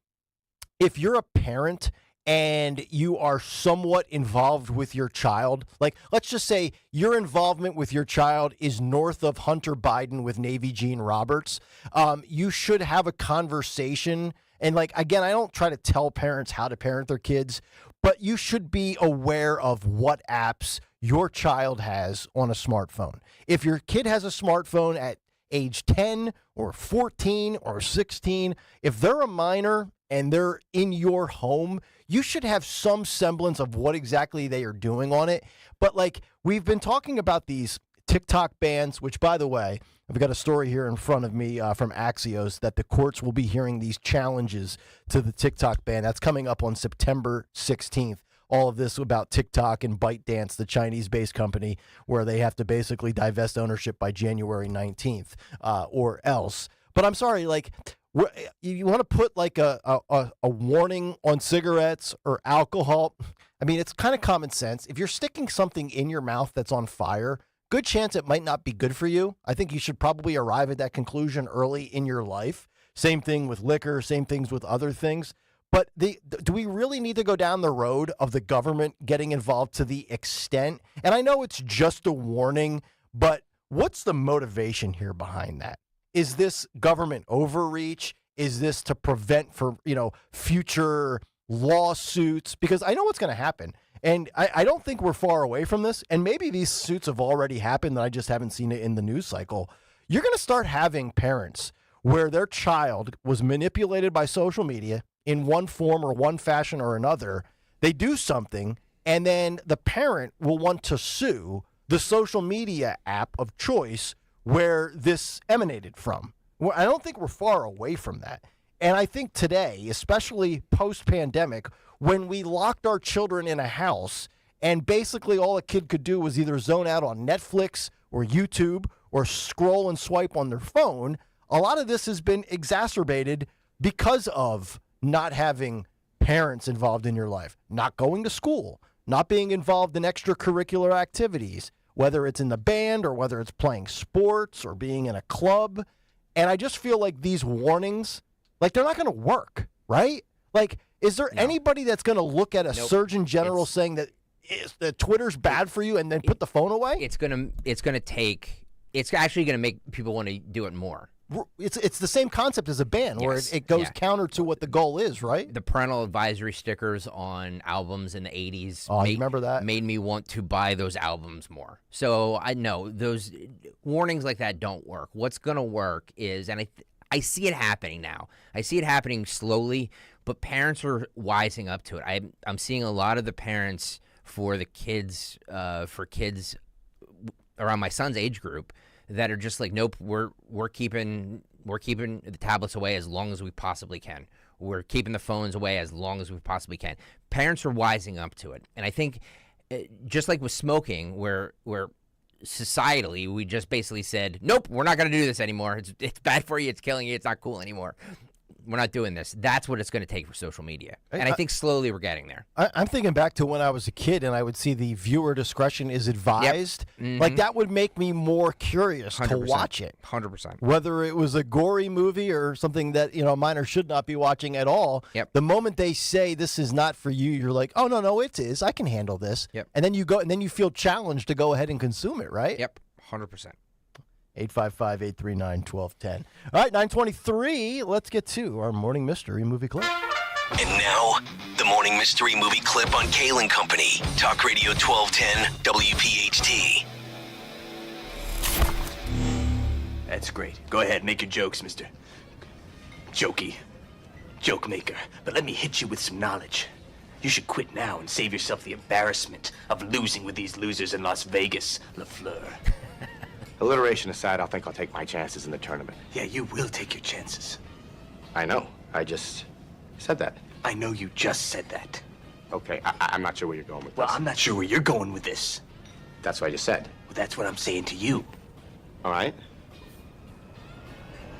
if you're a parent and you are somewhat involved with your child, let's just say your involvement with your child is north of Hunter Biden with Navy Gene Roberts, you should have a conversation. And again, I don't try to tell parents how to parent their kids, but you should be aware of what apps your child has on a smartphone. If your kid has a smartphone at age 10 or 14 or 16, if they're a minor and they're in your home, you should have some semblance of what exactly they are doing on it. But we've been talking about these TikTok bans, which, by the way, I've got a story here in front of me from Axios that the courts will be hearing these challenges to the TikTok ban. That's coming up on September 16th. all of this about TikTok and ByteDance, the Chinese-based company, where they have to basically divest ownership by January 19th or else. But I'm sorry, like, you want to put like a warning on cigarettes or alcohol? I mean, it's kind of common sense. If you're sticking something in your mouth that's on fire, good chance it might not be good for you. I think you should probably arrive at that conclusion early in your life. Same thing with liquor, same things with other things. But do we really need to go down the road of the government getting involved to the extent? And I know it's just a warning, but what's the motivation here behind that? Is this government overreach? Is this to prevent future lawsuits? Because I know what's going to happen. And I don't think we're far away from this. And maybe these suits have already happened and I just haven't seen it in the news cycle. You're going to start having parents where their child was manipulated by social media in one form or one fashion or another. They do something, and then the parent will want to sue the social media app of choice where this emanated from. Well, I don't think we're far away from that. And I think today, especially post-pandemic, when we locked our children in a house and basically all a kid could do was either zone out on Netflix or YouTube or scroll and swipe on their phone, a lot of this has been exacerbated because of not having parents involved in your life, not going to school, not being involved in extracurricular activities, whether it's in the band or whether it's playing sports or being in a club. And I just feel like these warnings, like, they're not going to work, right? Like, is there anybody that's going to look at a Surgeon General saying that Twitter's bad for you and then put the phone away? It's actually going to make people want to do it more. It's the same concept as a ban, where it goes counter to what the goal is, right? The parental advisory stickers on albums in the 80s. Oh, you remember that? Made me want to buy those albums more. So I know those warnings like that don't work. What's going to work is, and I see it happening now. I see it happening slowly, but parents are wising up to it. I'm seeing a lot of the parents for kids around my son's age group that are just like, nope, we're keeping the tablets away as long as we possibly can. We're keeping the phones away as long as we possibly can. Parents are wising up to it, and I think just like with smoking, where societally we just basically said, nope, we're not going to do this anymore. It's bad for you. It's killing you. It's not cool anymore. We're not doing this. That's what it's going to take for social media. And I think slowly we're getting there. I'm thinking back to when I was a kid and I would see the viewer discretion is advised. Yep. Mm-hmm. Like, that would make me more curious 100%. to watch it. 100%. Whether it was a gory movie or something that, minors should not be watching at all. Yep. The moment they say this is not for you, you're like, oh, no, it is. I can handle this. Yep. And then you go, and then you feel challenged to go ahead and consume it, right? Yep. 100%. 855-839-1210. All right, 9:23. Let's get to our morning mystery movie clip. And now, the morning mystery movie clip on Kayal and Company. Talk Radio 1210 WPHT. That's great. Go ahead, make your jokes, Mr. Jokey. Joke maker. But let me hit you with some knowledge. You should quit now and save yourself the embarrassment of losing with these losers in Las Vegas, LaFleur. Alliteration aside, I think I'll take my chances in the tournament. Yeah, you will take your chances. I know. I just said that. I know you just said that. Okay, I'm not sure where you're going with this. Well, I'm not sure where you're going with this. That's what I just said. Well, that's what I'm saying to you. All right.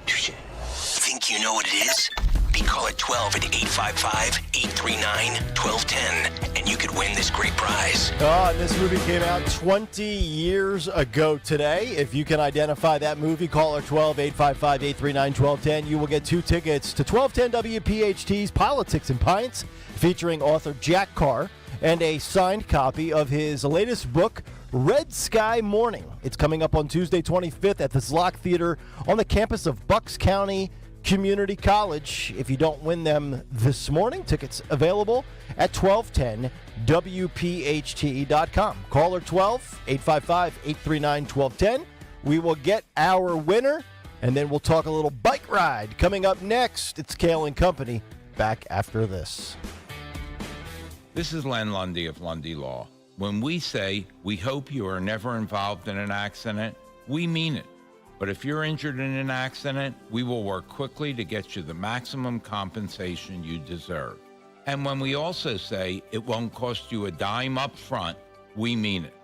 Touché. Think you know what it is? Be caller 12 at 855-839-1210, and you could win this great prize. This movie came out 20 years ago today. If you can identify that movie, caller 12 855-839-1210. You will get 2 tickets to 1210 WPHT's Politics and Pints, featuring author Jack Carr, and a signed copy of his latest book, Red Sky Morning. It's coming up on Tuesday 25th at the Zlock Theater on the campus of Bucks County Community College. If you don't win them this morning, tickets available at 1210WPHT.com. Caller 12 855-839-1210. We will get our winner, and then we'll talk a little bike ride. Coming up next, it's Kayal and Company. Back after this. This is Len Lundy of Lundy Law. When we say we hope you are never involved in an accident, we mean it. But if you're injured in an accident, we will work quickly to get you the maximum compensation you deserve. And when we also say it won't cost you a dime up front, we mean it.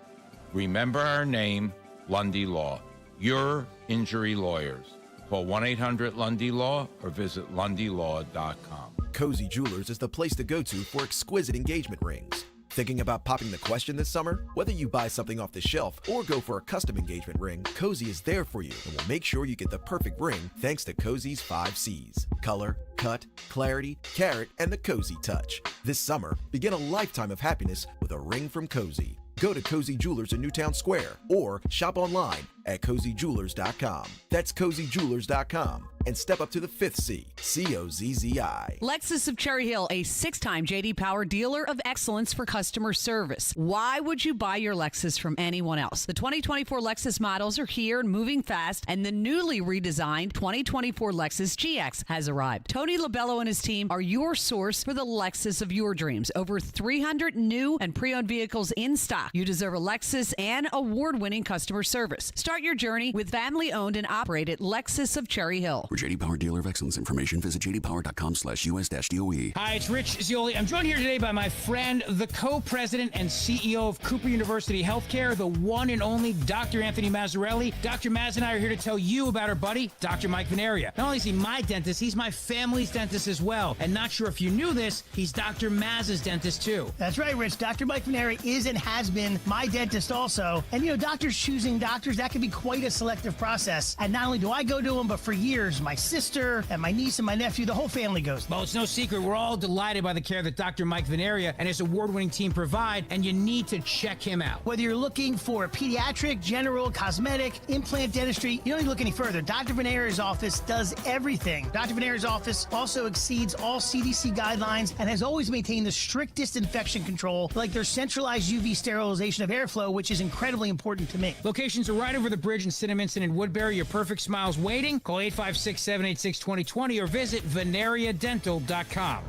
Remember our name, Lundy Law. Your injury lawyers. Call 1-800-LUNDY-LAW or visit lundylaw.com. Cozy Jewelers is the place to go to for exquisite engagement rings. Thinking about popping the question this summer? Whether you buy something off the shelf or go for a custom engagement ring, Cozy is there for you and will make sure you get the perfect ring thanks to Cozy's 5 C's. Color, cut, clarity, carat, and the Cozy touch. This summer, begin a lifetime of happiness with a ring from Cozy. Go to Cozy Jewelers in Newtown Square or shop online at CozyJewelers.com. That's CozyJewelers.com. And step up to the 5th C, COZZI. Lexus of Cherry Hill, a 6-time J.D. Power dealer of excellence for customer service. Why would you buy your Lexus from anyone else? The 2024 Lexus models are here and moving fast, and the newly redesigned 2024 Lexus GX has arrived. Tony Labello and his team are your source for the Lexus of your dreams. Over 300 new and pre-owned vehicles in stock. You deserve a Lexus and award-winning customer service. Start your journey with family-owned and operated Lexus of Cherry Hill. For J.D. Power dealer of excellence information, visit jdpower.com/US-DOE. Hi, it's Rich Zioli. I'm joined here today by my friend, the co-president and CEO of Cooper University Healthcare, the one and only Dr. Anthony Mazzarelli. Dr. Maz and I are here to tell you about our buddy, Dr. Mike Veneria. Not only is he my dentist, he's my family's dentist as well. And not sure if you knew this, he's Dr. Maz's dentist too. That's right, Rich. Dr. Mike Veneria is and has been my dentist also. And you know, doctors choosing doctors, that can be quite a selective process. And not only do I go to him, but for years, my sister and my niece and my nephew, the whole family goes. Well, it's no secret. We're all delighted by the care that Dr. Mike Veneria and his award-winning team provide, and you need to check him out. Whether you're looking for pediatric, general, cosmetic, implant dentistry, you don't need to look any further. Dr. Veneria's office does everything. Dr. Veneria's office also exceeds all CDC guidelines and has always maintained the strictest infection control, like their centralized UV sterilization of airflow, which is incredibly important to me. Locations are right over the bridge in Cinnaminson and Woodbury. Your perfect smile's waiting. Call 856-786-2020 or visit veneriadental.com.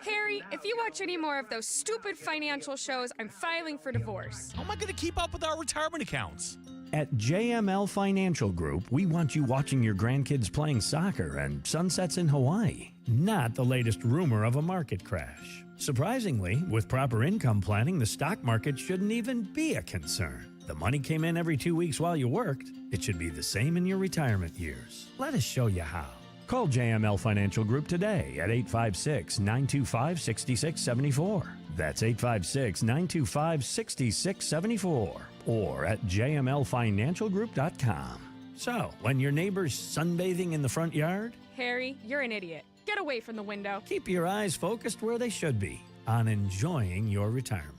Harry, if you watch any more of those stupid financial shows, I'm filing for divorce. How am I going to keep up with our retirement accounts? At JML Financial Group, we want you watching your grandkids playing soccer and sunsets in Hawaii, not the latest rumor of a market crash. Surprisingly, with proper income planning, the stock market shouldn't even be a concern. The money came in every 2 weeks while you worked. It should be the same in your retirement years. Let us show you how. Call JML Financial Group today at 856-925-6674. That's 856-925-6674. Or at jmlfinancialgroup.com. So, when your neighbor's sunbathing in the front yard, Harry, you're an idiot. Get away from the window. keep your eyes focused where they should be, on enjoying your retirement.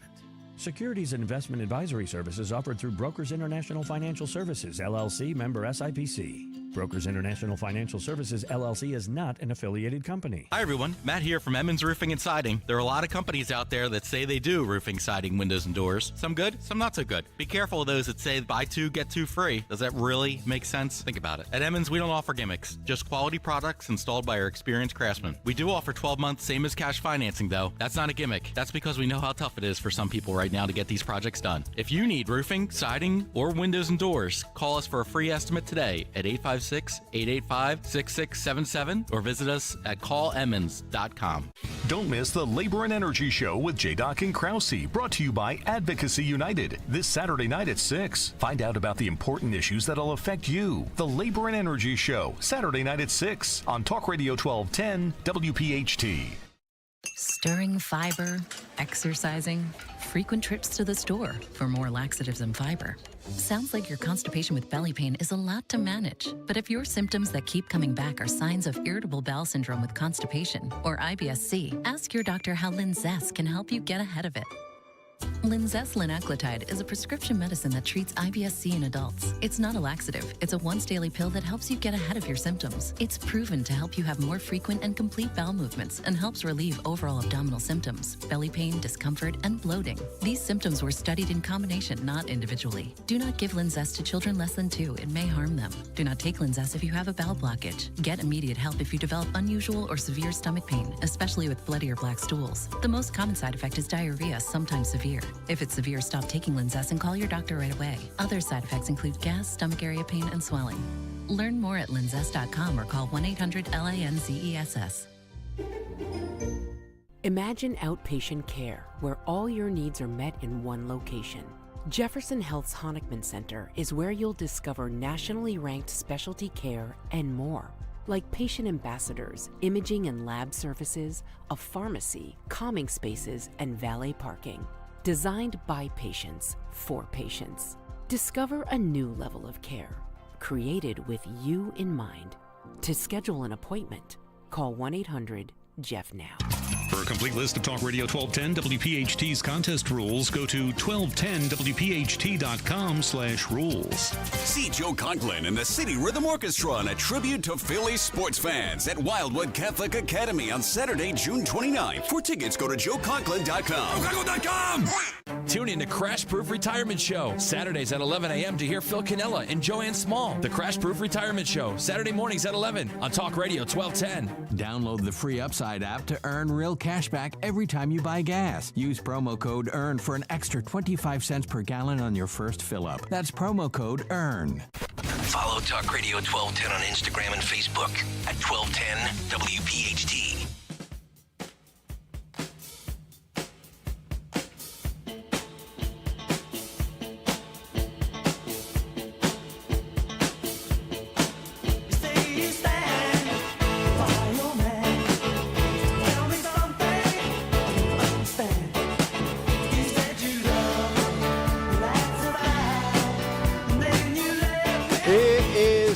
Securities and investment advisory services offered through Brokers International Financial Services, LLC, member SIPC. Brokers International Financial Services, LLC is not an affiliated company. Hi, everyone. Matt here from Emmons Roofing and Siding. There are a lot of companies out there that say they do roofing, siding, windows, and doors. Some good, some not so good. Be careful of those that say buy two, get two free. Does that really make sense? Think about it. At Emmons, we don't offer gimmicks, just quality products installed by our experienced craftsmen. We do offer 12-month same as cash financing, though. That's not a gimmick. That's because we know how tough it is for some people right now to get these projects done. If you need roofing, siding, or windows and doors, call us for a free estimate today at 856-885-6677 or visit us at callemmons.com. Don't miss the Labor and Energy Show with J-Doc and Krause, brought to you by Advocacy United, this Saturday night at 6. Find out about the important issues that'll affect you. The Labor and Energy Show, Saturday night at 6 on Talk Radio 1210 WPHT. Stirring fiber, exercising, frequent trips to the store for more laxatives and fiber. Sounds like your constipation with belly pain is a lot to manage. But if your symptoms that keep coming back are signs of irritable bowel syndrome with constipation or IBS-C, ask your doctor how Linzess can help you get ahead of it. Linzess linaclotide is a prescription medicine that treats IBS-C in adults. It's not a laxative. It's a once-daily pill that helps you get ahead of your symptoms. It's proven to help you have more frequent and complete bowel movements and helps relieve overall abdominal symptoms, belly pain, discomfort, and bloating. These symptoms were studied in combination, not individually. Do not give Linzess to children less than 2. It may harm them. Do not take Linzess if you have a bowel blockage. Get immediate help if you develop unusual or severe stomach pain, especially with bloody or black stools. The most common side effect is diarrhea, sometimes severe. If it's severe, stop taking Linzess and call your doctor right away. Other side effects include gas, stomach area pain, and swelling. Learn more at linzess.com or call 1-800-LINZESS. Imagine outpatient care where all your needs are met in one location. Jefferson Health's Honickman Center is where you'll discover nationally ranked specialty care and more, like patient ambassadors, imaging and lab services, a pharmacy, calming spaces, and valet parking. Designed by patients for patients. Discover a new level of care, created with you in mind. To schedule an appointment, call 1-800-JEFF-NOW. For a complete list of Talk Radio 1210 WPHT's contest rules, go to 1210WPHT.com/rules. See Joe Conklin and the City Rhythm Orchestra on a tribute to Philly sports fans at Wildwood Catholic Academy on Saturday, June 29th. For tickets, go to joeconklin.com. JoeConklin.com! Tune in to Crash Proof Retirement Show, Saturdays at 11 a.m. to hear Phil Cannella and Joanne Small. The Crash Proof Retirement Show, Saturday mornings at 11 on Talk Radio 1210. Download the free Upside app to earn real cash back every time you buy gas. Use promo code EARN for an extra 25 cents per gallon on your first fill-up. That's promo code EARN. Follow Talk Radio 1210 on Instagram and Facebook at 1210 WPHT.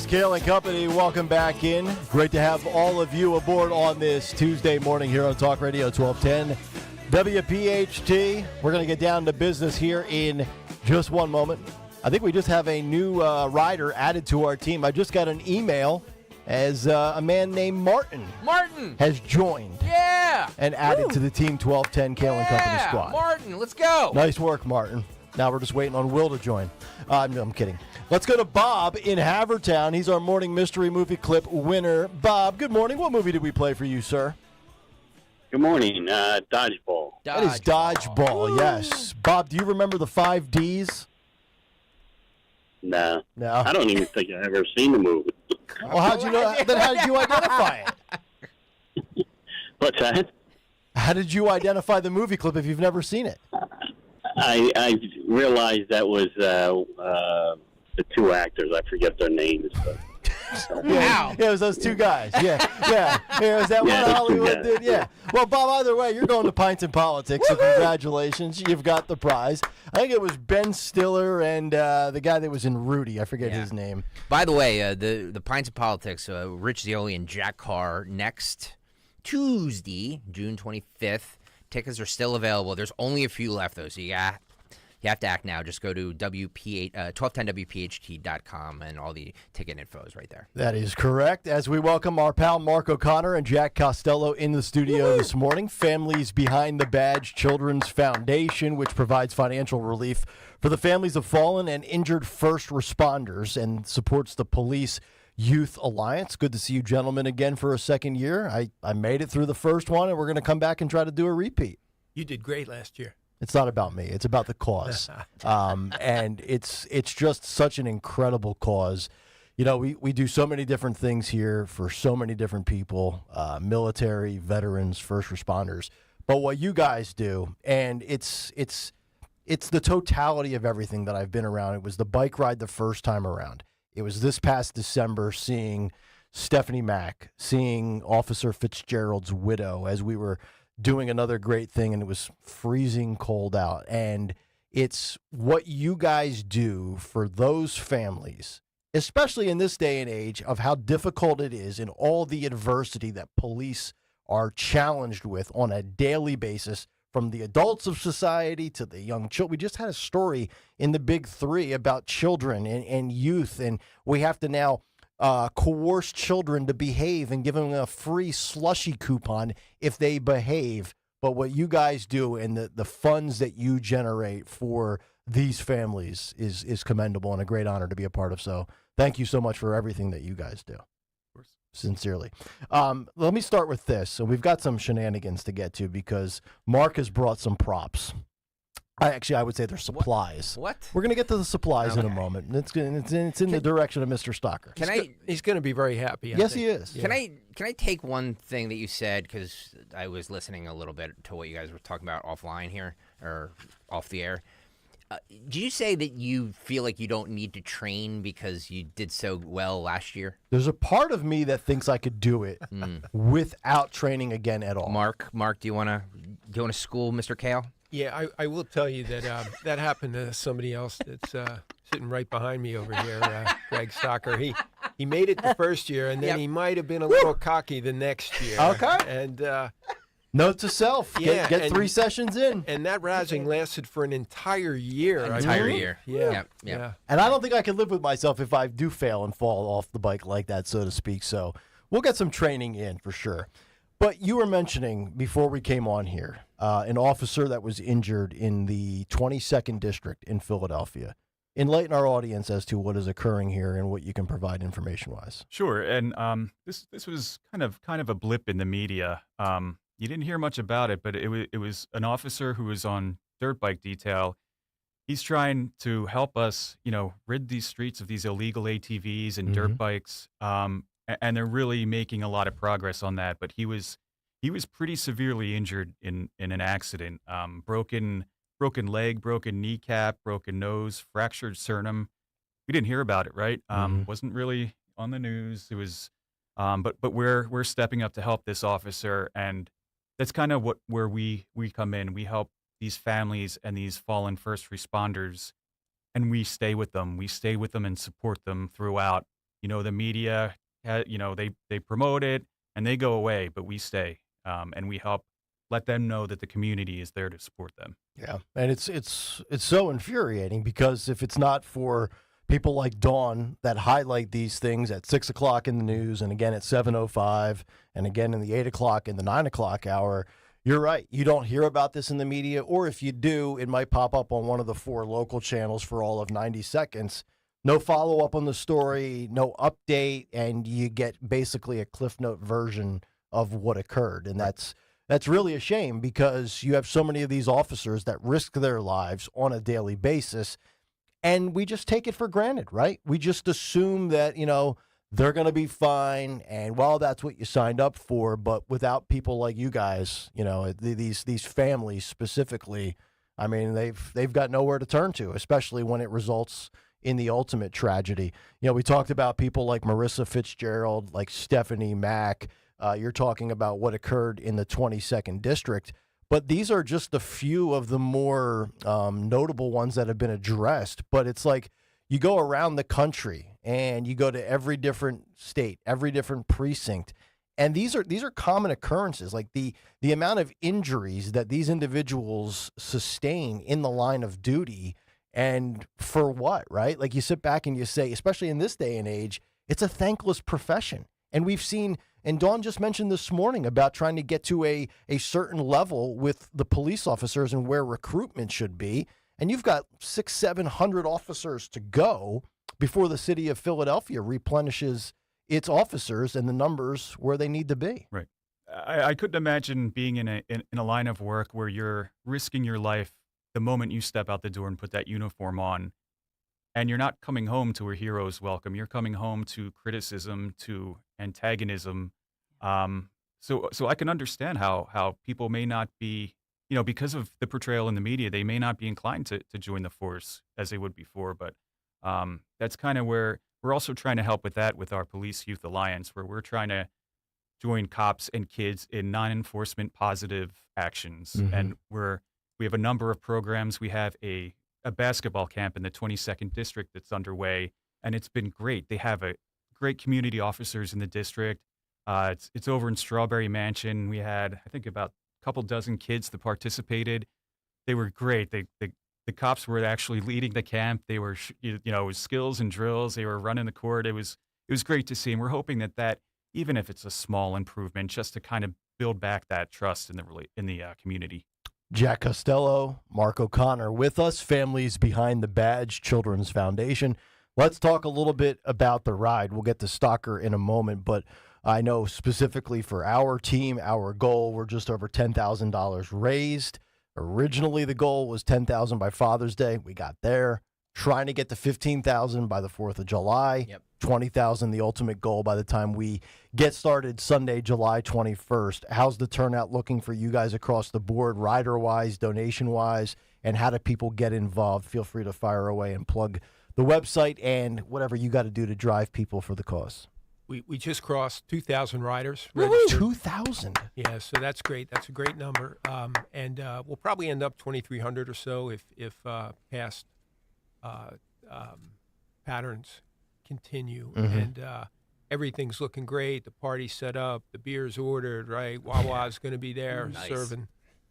Kayal and Company, welcome back in. Great to have all of you aboard on this Tuesday morning here on Talk Radio 1210 WPHT. We're going to get down to business here in just one moment. I think we just have a new rider added to our team. I just got an email as a man named Martin has joined. Yeah! And added to the Team 1210 Kayal and Company squad. Martin, let's go! Nice work, Martin. Now we're just waiting on Will to join. No, I'm kidding. Let's go to Bob in Havertown. He's our morning mystery movie clip winner. Bob, good morning. What movie did we play for you, sir? Good morning. Dodgeball. That is Dodgeball, yes. Bob, do you remember the 5 Ds? No. No. I don't even think I've ever seen the movie. Well, how'd you know? Then how did you identify it? What's that? How did you identify the movie clip if you've never seen it? I realized that was the two actors. I forget their names. But, yeah, it was those two guys. Yeah. It was that one Hollywood dude. Yeah. Well, Bob, either way, you're going to Pints and Politics, so congratulations. You've got the prize. I think it was Ben Stiller and the guy that was in Rudy. I forget his name. By the way, the Pints of Politics, Rich Zioli and Jack Carr next Tuesday, June 25th. Tickets are still available. There's only a few left, though, so you have to act now. Just go to 1210WPHT.com, and all the ticket info is right there. That is correct. As we welcome our pal Mark O'Connor and Jack Costello in the studio this morning. Families Behind the Badge Children's Foundation, which provides financial relief for the families of fallen and injured first responders and supports the Police Youth Alliance. Good to see you gentlemen again for a second year. I made it through the first one, and we're going to come back and try to do a repeat. You did great last year. It's not about me. It's about the cause. And it's just such an incredible cause. You know, we do so many different things here for so many different people, military, veterans, first responders. But what you guys do, and it's the totality of everything that I've been around. It was the bike ride the first time around. It was this past December seeing Stephanie Mack, seeing Officer Fitzgerald's widow as we were doing another great thing, and it was freezing cold out. And it's what you guys do for those families, especially in this day and age of how difficult it is and all the adversity that police are challenged with on a daily basis, from the adults of society to the young children. We just had a story in the Big Three about children and youth, and we have to now coerce children to behave and give them a free slushy coupon if they behave. But what you guys do and the funds that you generate for these families is commendable and a great honor to be a part of. So thank you so much for everything that you guys do. Sincerely. Let me start with this. So we've got some shenanigans to get to because Mark has brought some props. I would say they're supplies. What? We're going to get to the supplies in a moment. It's in the direction of Mr. Stalker. He's going to be very happy. Yes, he is. Can I take one thing that you said, because I was listening a little bit to what you guys were talking about offline here, or off the air. Did you say that you feel like you don't need to train because you did so well last year? There's a part of me that thinks I could do it without training again at all. Mark, do you want to school Mr. Kayal? Yeah, I will tell you that that happened to somebody else that's sitting right behind me over here, Greg Stocker. He made it the first year, and then he might have been a little cocky the next year. Okay. And note to self: get 3 sessions in. And that razzing lasted for an entire year. Yeah. And I don't think I could live with myself if I do fail and fall off the bike like that, so to speak. So we'll get some training in for sure. But you were mentioning before we came on here an officer that was injured in the 22nd District in Philadelphia. Enlighten our audience as to what is occurring here and what you can provide information-wise. Sure, and this was kind of a blip in the media. You didn't hear much about it, but it was an officer who was on dirt bike detail. He's trying to help us, rid these streets of these illegal ATVs and dirt bikes. And they're really making a lot of progress on that. But he was pretty severely injured in an accident. Broken leg, broken kneecap, broken nose, fractured sternum. We didn't hear about it, right? Wasn't really on the news. It was, but we're stepping up to help this officer, and that's kind of where we come in. We help these families and these fallen first responders, and we stay with them. We stay with them and support them throughout. The media, they promote it and they go away, but we stay, and we help let them know that the community is there to support them. Yeah, and it's so infuriating because if it's not for people like Dawn that highlight these things at 6 o'clock in the news, and again at 7:05, and again in the 8 o'clock and the 9 o'clock hour, you're right. You don't hear about this in the media, or if you do, it might pop up on one of the 4 local channels for all of 90 seconds. No follow-up on the story, no update, and you get basically a Cliff Note version of what occurred. And that's really a shame because you have so many of these officers that risk their lives on a daily basis, and we just take it for granted, right? We just assume that, they're going to be fine, and, well, that's what you signed up for. But without people like you guys, these families specifically, I mean, they've got nowhere to turn to, especially when it results in the ultimate tragedy. We talked about people like Marissa Fitzgerald, like Stephanie Mack. You're talking about what occurred in the 22nd District. But these are just a few of the more notable ones that have been addressed. But it's like you go around the country and you go to every different state, every different precinct, and these are common occurrences. Like the amount of injuries that these individuals sustain in the line of duty. And for what, right? Like you sit back and you say, especially in this day and age, it's a thankless profession. And we've seen, and Dawn just mentioned this morning about trying to get to a certain level with the police officers and where recruitment should be. And you've got 600-700 officers to go before the city of Philadelphia replenishes its officers and the numbers where they need to be. Right. I couldn't imagine being in a line of work where you're risking your life the moment you step out the door and put that uniform on, and you're not coming home to a hero's welcome. You're coming home to criticism, to antagonism. So I can understand how people may not be, because of the portrayal in the media, they may not be inclined to join the force as they would before. But that's kind of where we're also trying to help with that with our Police Youth Alliance, where we're trying to join cops and kids in non-enforcement positive actions. And we have a number of programs. We have a basketball camp in the 22nd District that's underway, and it's been great. They have a great community officers in the district. It's over in Strawberry Mansion. We had, I think, about a couple dozen kids that participated. They were great. The cops were actually leading the camp. They were, it was skills and drills. They were running the court. It was great to see, and we're hoping that even if it's a small improvement, just to kind of build back that trust in the community. Jack Costello, Mark O'Connor with us, Families Behind the Badge Children's Foundation. Let's talk a little bit about the ride. We'll get to Stalker in a moment, but I know specifically for our team, our goal, we're just over $10,000 raised. Originally, the goal was 10,000 by Father's Day. We got there. Trying to get to 15,000 by the 4th of July. Yep. 20,000, the ultimate goal by the time we get started Sunday, July 21st. How's the turnout looking for you guys across the board, rider-wise, donation-wise, and how do people get involved? Feel free to fire away and plug the website and whatever you got to do to drive people for the cause. We just crossed 2,000 riders. Woo-hoo! Registered. 2,000. Yeah, so that's great. That's a great number. And we'll probably end up 2,300 or so if past patterns continue. Mhm. And everything's looking great. The party's set up. The beer's ordered, right? Wawa's going to be there Nice.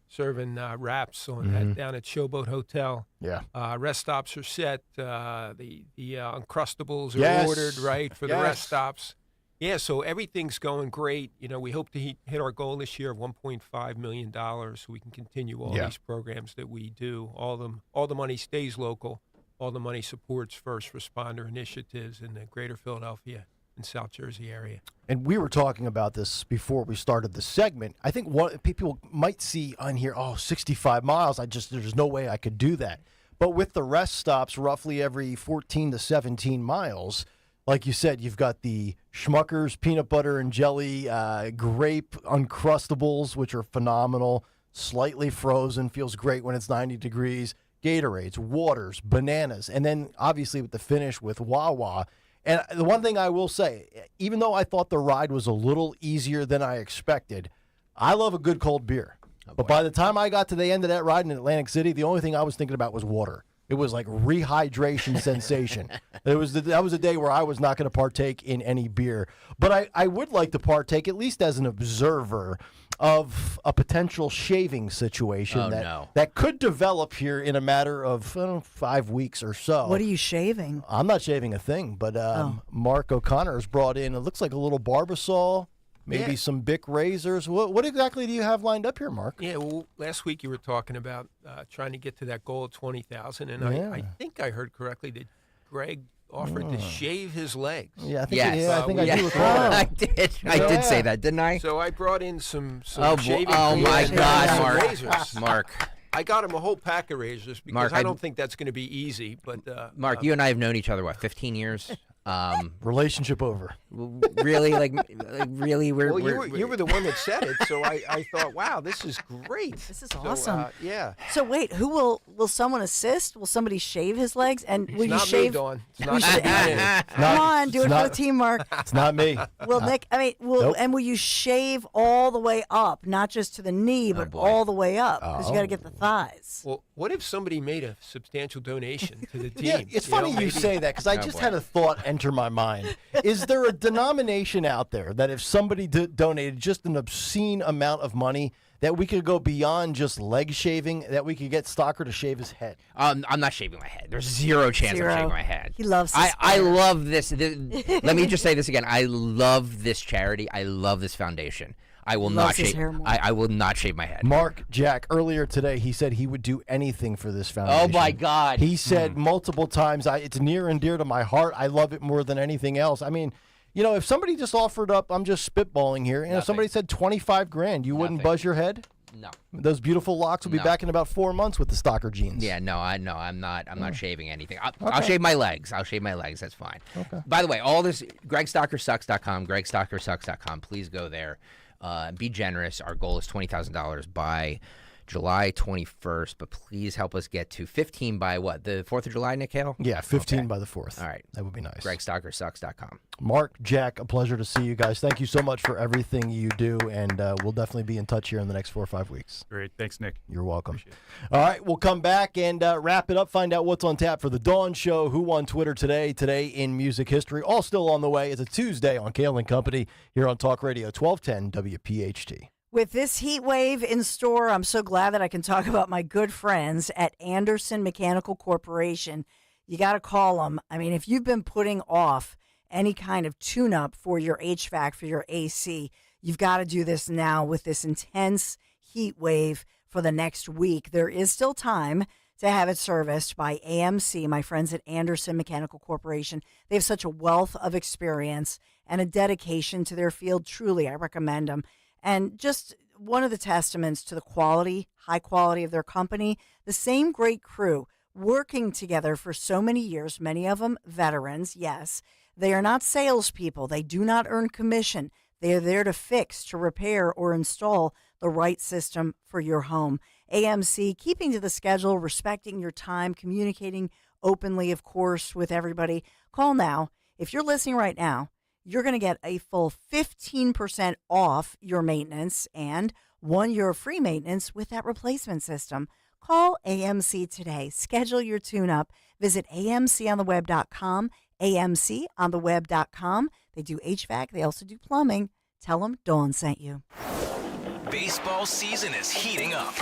serving wraps on down at Showboat Hotel. Yeah. Rest stops are set. The Uncrustables are Yes. ordered, right, for the rest Yes. stops. Yeah, so everything's going great. You know, we hope to hit our goal this year of $1.5 million so we can continue all Yeah. these programs that we do. All the money stays local. All the money supports first responder initiatives in the greater Philadelphia and South Jersey area. And we were talking about this before we started the segment. I think what people might see on here, 65 miles. There's no way I could do that. But with the rest stops roughly every 14 to 17 miles, like you said, you've got the Schmuckers, peanut butter and jelly, grape Uncrustables, which are phenomenal, slightly frozen, feels great when it's 90 degrees, Gatorades, waters, bananas, and then obviously with the finish with Wawa. And the one thing I will say, even though I thought the ride was a little easier than I expected, I love a good cold beer. But by the time I got to the end of that ride in Atlantic City, the only thing I was thinking about was water. It was like rehydration sensation. That was a day where I was not going to partake in any beer. But I would like to partake, at least as an observer, of a potential shaving situation that could develop here in a matter of 5 weeks or so. What are you shaving? I'm not shaving a thing, but Mark O'Connor has brought in, it looks like a little Barbasol, maybe some Bic razors. What exactly do you have lined up here, Mark? Yeah, well, last week you were talking about trying to get to that goal of 20,000, and I think I heard correctly that Greg offered to shave his legs. Yeah, I think I do recall that. I did say that, didn't I? So I brought in some Oh, shaving oh cream my and God, some Mark. razors. Mark. I got him a whole pack of razors because Mark, I don't think that's going to be easy. But Mark, you and I have known each other, 15 years? Relationship over. Really? Really? You were the one that said it, so I thought, wow, this is great. This is awesome. Yeah. So wait, will someone assist? Will somebody shave his legs? And will It's you not shave? me, Dawn. It's will not you me. Come on, do it for the team, Mark. It's not me. Will Nick? I mean, will you shave all the way up, not just to the knee, but all the way up, because you got to get the thighs. Well, what if somebody made a substantial donation to the team? Yeah, it's funny you say that because I just had a thought enter my mind. Is there a denomination out there that if somebody donated just an obscene amount of money that we could go beyond just leg shaving, that we could get Stalker to shave his head? I'm not shaving my head. There's zero chance I'm shaving my head. He loves I love this. Let me just say this again. I love this charity. I love this foundation. I will not shave. I will not shave my head. Mark Jack, earlier today, he said he would do anything for this foundation. Oh my God! He said multiple times, "It's near and dear to my heart. I love it more than anything else." I mean, if somebody just offered up, I'm just spitballing here, and if somebody said $25,000, you wouldn't buzz your head? No. Those beautiful locks will be back in about 4 months with the Stalker jeans. Yeah, no, I'm not shaving anything. I'll shave my legs. That's fine. Okay. By the way, all this, GregStalkerSucks.com, GregStalkerSucks.com. Please go there. Be generous. Our goal is $20,000 by July 21st, but please help us get to 15 by what? The 4th of July, Nick Kayal? Yeah, 15 by the 4th. All right. That would be nice. GregStalkerSucks.com. Mark, Jack, a pleasure to see you guys. Thank you so much for everything you do, and we'll definitely be in touch here in the next 4 or 5 weeks. Great. Thanks, Nick. You're welcome. All right, we'll come back and wrap it up, find out what's on tap for the Dawn Show, who won Twitter today in music history. All still on the way. It's a Tuesday on Kayal and Company here on Talk Radio 1210 WPHT. With this heat wave in store, I'm so glad that I can talk about my good friends at Anderson Mechanical Corporation. You got to call them. I mean, if you've been putting off any kind of tune-up for your HVAC, for your AC, you've got to do this now with this intense heat wave for the next week. There is still time to have it serviced by AMC, my friends at Anderson Mechanical Corporation. They have such a wealth of experience and a dedication to their field. Truly, I recommend them. And just one of the testaments to the high quality of their company. The same great crew working together for so many years, many of them veterans, yes. They are not salespeople. They do not earn commission. They are there to fix, to repair, or install the right system for your home. AMC, keeping to the schedule, respecting your time, communicating openly, of course, with everybody. Call now. If you're listening right now, you're going to get a full 15% off your maintenance and 1 year free maintenance with that replacement system. Call AMC today. Schedule your tune-up. Visit amcontheweb.com, amcontheweb.com. They do HVAC. They also do plumbing. Tell them Dawn sent you. Baseball season is heating up.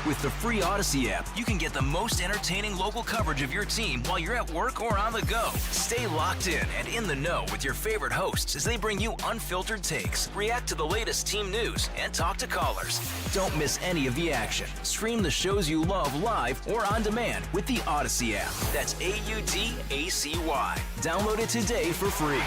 With the free Odyssey app, you can get the most entertaining local coverage of your team while you're at work or on the go. Stay locked in and in the know with your favorite hosts as they bring you unfiltered takes, react to the latest team news, and talk to callers. Don't miss any of the action. Stream the shows you love live or on demand with the Odyssey app. That's AUDACY. Download it today for free.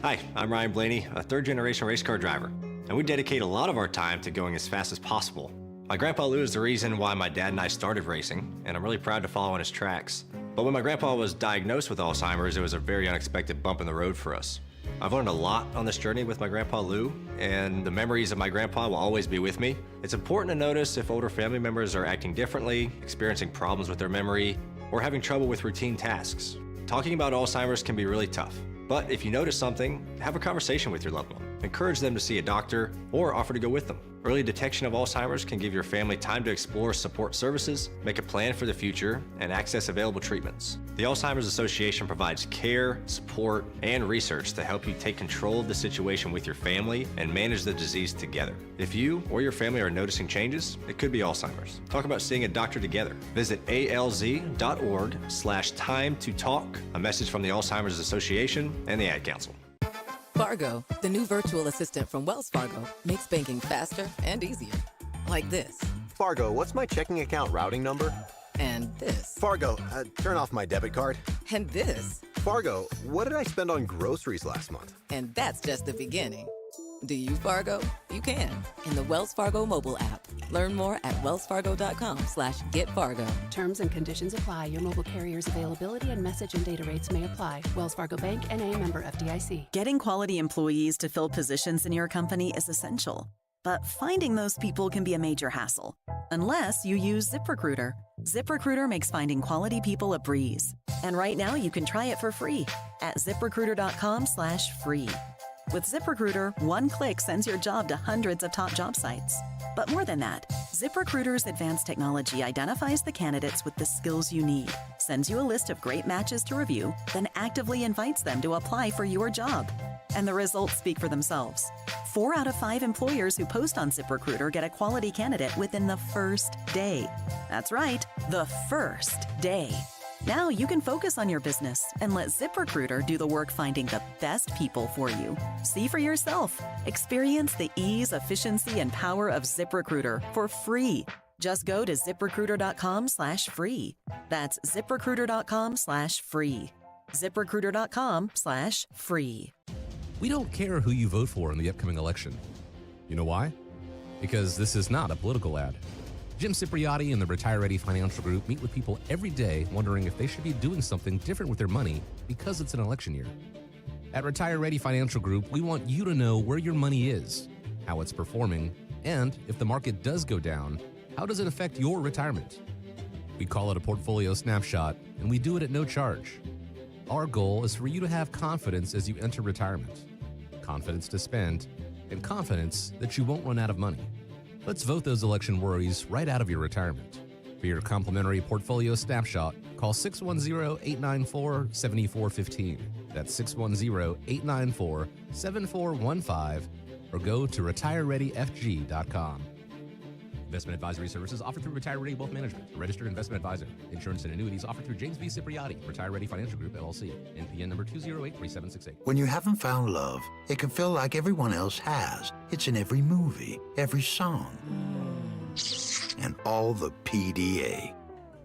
Hi, I'm Ryan Blaney, a third-generation race car driver, and we dedicate a lot of our time to going as fast as possible. My grandpa Lou is the reason why my dad and I started racing, and I'm really proud to follow in his tracks. But when my grandpa was diagnosed with Alzheimer's, it was a very unexpected bump in the road for us. I've learned a lot on this journey with my grandpa Lou, and the memories of my grandpa will always be with me. It's important to notice if older family members are acting differently, experiencing problems with their memory, or having trouble with routine tasks. Talking about Alzheimer's can be really tough. But if you notice something, have a conversation with your loved one. Encourage them to see a doctor or offer to go with them. Early detection of Alzheimer's can give your family time to explore support services, make a plan for the future, and access available treatments. The Alzheimer's Association provides care, support, and research to help you take control of the situation with your family and manage the disease together. If you or your family are noticing changes, it could be Alzheimer's. Talk about seeing a doctor together. Visit alz.org/time to talk. A message from the Alzheimer's Association and the Ad Council. Fargo, the new virtual assistant from Wells Fargo, makes banking faster and easier. Like this. Fargo, what's my checking account routing number? And this. Fargo, turn off my debit card. And this. Fargo, what did I spend on groceries last month? And that's just the beginning. Do you Fargo? You can in the Wells Fargo mobile app. Learn more at wellsfargo.com/getfargo. Terms and conditions apply. Your mobile carrier's availability and message and data rates may apply. Wells Fargo Bank, N.A., member FDIC. Getting quality employees to fill positions in your company is essential. But finding those people can be a major hassle, unless you use ZipRecruiter. ZipRecruiter makes finding quality people a breeze. And right now you can try it for free at ZipRecruiter.com/free. With ZipRecruiter, one click sends your job to hundreds of top job sites. But more than that, ZipRecruiter's advanced technology identifies the candidates with the skills you need, sends you a list of great matches to review, then actively invites them to apply for your job. And the results speak for themselves. 4 out of 5 employers who post on ZipRecruiter get a quality candidate within the first day. That's right, the first day. Now you can focus on your business and let ZipRecruiter do the work finding the best people for you. See for yourself. Experience the ease, efficiency, and power of ZipRecruiter for free. Just go to ZipRecruiter.com/free. That's ZipRecruiter.com/free. ZipRecruiter.com/free. We don't care who you vote for in the upcoming election. You know why? Because this is not a political ad. Jim Cipriotti and the Retire Ready Financial Group meet with people every day wondering if they should be doing something different with their money because it's an election year. At Retire Ready Financial Group, we want you to know where your money is, how it's performing, and if the market does go down, how does it affect your retirement? We call it a portfolio snapshot, and we do it at no charge. Our goal is for you to have confidence as you enter retirement, confidence to spend, and confidence that you won't run out of money. Let's vote those election worries right out of your retirement. For your complimentary portfolio snapshot, call 610-894-7415. That's 610-894-7415, or go to retirereadyfg.com. Investment advisory services offered through Retire Ready Wealth Management, a registered investment advisor. Insurance and annuities offered through James B. Cipriotti, Retire Ready Financial Group, LLC. NPN number 2083768. When you haven't found love, it can feel like everyone else has. It's in every movie, every song, and all the PDA.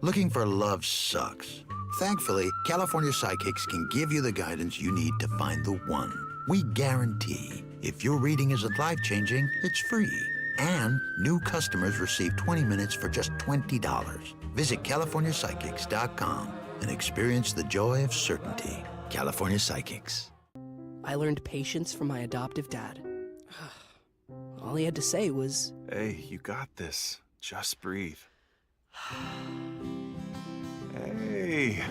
Looking for love sucks. Thankfully, California Psychics can give you the guidance you need to find the one. We guarantee If your reading isn't life-changing, it's free. And new customers receive 20 minutes for just $20. Visit CaliforniaPsychics.com and experience the joy of certainty. California Psychics. I learned patience from my adoptive dad. All he had to say was, "Hey, you got this. Just breathe." Hey,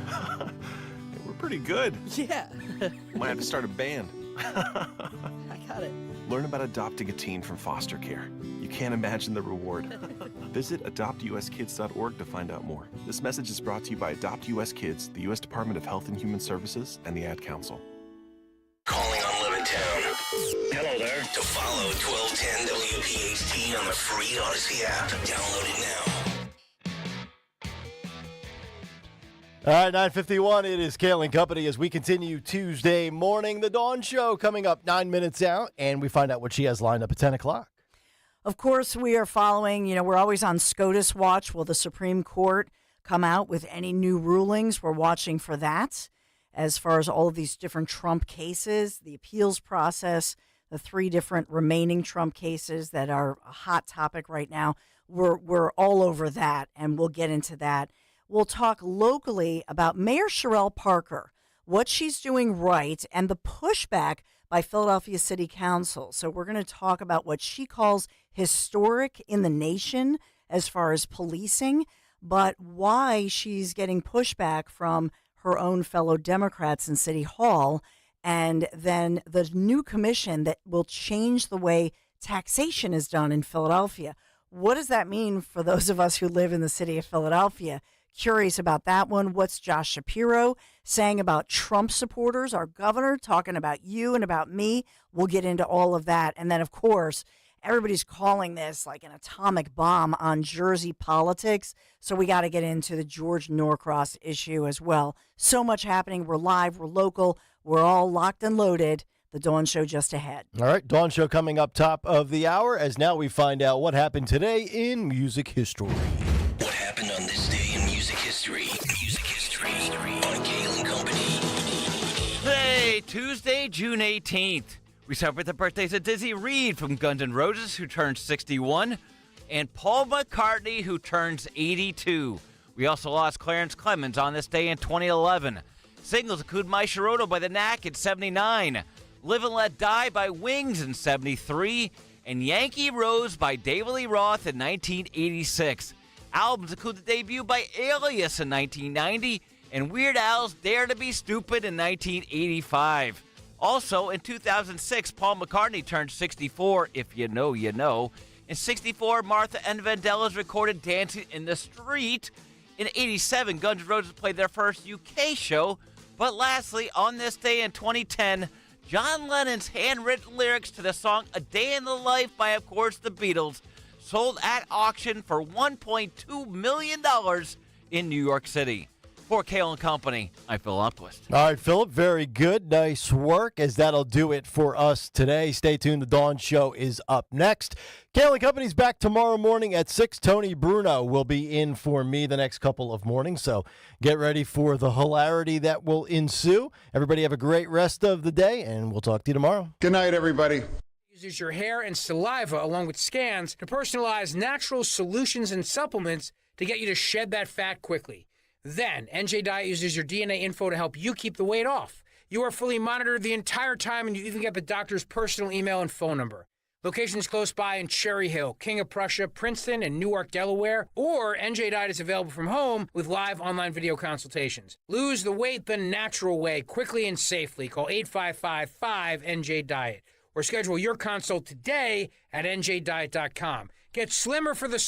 we're pretty good. Yeah. Might have to start a band. I got it. Learn about adopting a teen from foster care. You can't imagine the reward. Visit adoptuskids.org to find out more. This message is brought to you by Adopt US Kids, the U.S. Department of Health and Human Services, and the Ad Council. Calling on Levittown. Hello there. To follow 1210 WPHT on the free Odyssey app. Download it now. All right, 9:51, it is Kayal and Company as we continue Tuesday morning. The Dawn Show coming up 9 minutes out, and we find out what she has lined up at 10 o'clock. Of course, we are following, we're always on SCOTUS watch. Will the Supreme Court come out with any new rulings? We're watching for that. As far as all of these different Trump cases, the appeals process, the 3 different remaining Trump cases that are a hot topic right now, we're all over that, and we'll get into that. We'll talk locally about Mayor Sherelle Parker, what she's doing right, and the pushback by Philadelphia City Council. So we're going to talk about what she calls historic in the nation as far as policing, but why she's getting pushback from her own fellow Democrats in City Hall, and then the new commission that will change the way taxation is done in Philadelphia. What does that mean for those of us who live in the city of Philadelphia? Curious about that one. What's Josh Shapiro saying about Trump supporters, our governor, talking about you and about me? We'll get into all of that. And then, of course, everybody's calling this like an atomic bomb on Jersey politics. So we got to get into the George Norcross issue as well. So much happening. We're live. We're local. We're all locked and loaded. The Dawn Show just ahead. All right, Dawn Show coming up top of the hour as now we find out what happened today in music history. What happened on this day in music history? Music history on Kayal and Company. Hey, Tuesday, June 18th. We celebrate the birthdays of Dizzy Reed from Guns N' Roses, who turns 61, and Paul McCartney, who turns 82. We also lost Clarence Clemens on this day in 2011. Singles include My Shiroto by The Knack in 79, Live and Let Die by Wings in 73, and Yankee Rose by David Lee Roth in 1986. Albums include the debut by Alias in 1990 and Weird Al's Dare to Be Stupid in 1985. Also, in 2006, Paul McCartney turned 64, if you know, you know. In 64, Martha and Vandellas recorded Dancing in the Street. In 87, Guns N' Roses played their first UK show. But lastly, on this day in 2010, John Lennon's handwritten lyrics to the song A Day in the Life by, of course, the Beatles sold at auction for $1.2 million in New York City. For Kayal and Company, I'm Phil Lundquist. All right, Philip, very good. Nice work, as that'll do it for us today. Stay tuned. The Dawn Show is up next. Kayal and Company's back tomorrow morning at 6. Tony Bruno will be in for me the next couple of mornings, so get ready for the hilarity that will ensue. Everybody have a great rest of the day, and we'll talk to you tomorrow. Good night, everybody. Uses your hair and saliva along with scans to personalize natural solutions and supplements to get you to shed that fat quickly. Then, NJ Diet uses your DNA info to help you keep the weight off. You are fully monitored the entire time, and you even get the doctor's personal email and phone number. Locations close by in Cherry Hill, King of Prussia, Princeton, and Newark, Delaware. Or NJ Diet is available from home with live online video consultations. Lose the weight the natural way, quickly and safely. Call 855-5NJ-DIET. Or schedule your consult today at njdiet.com. Get slimmer for the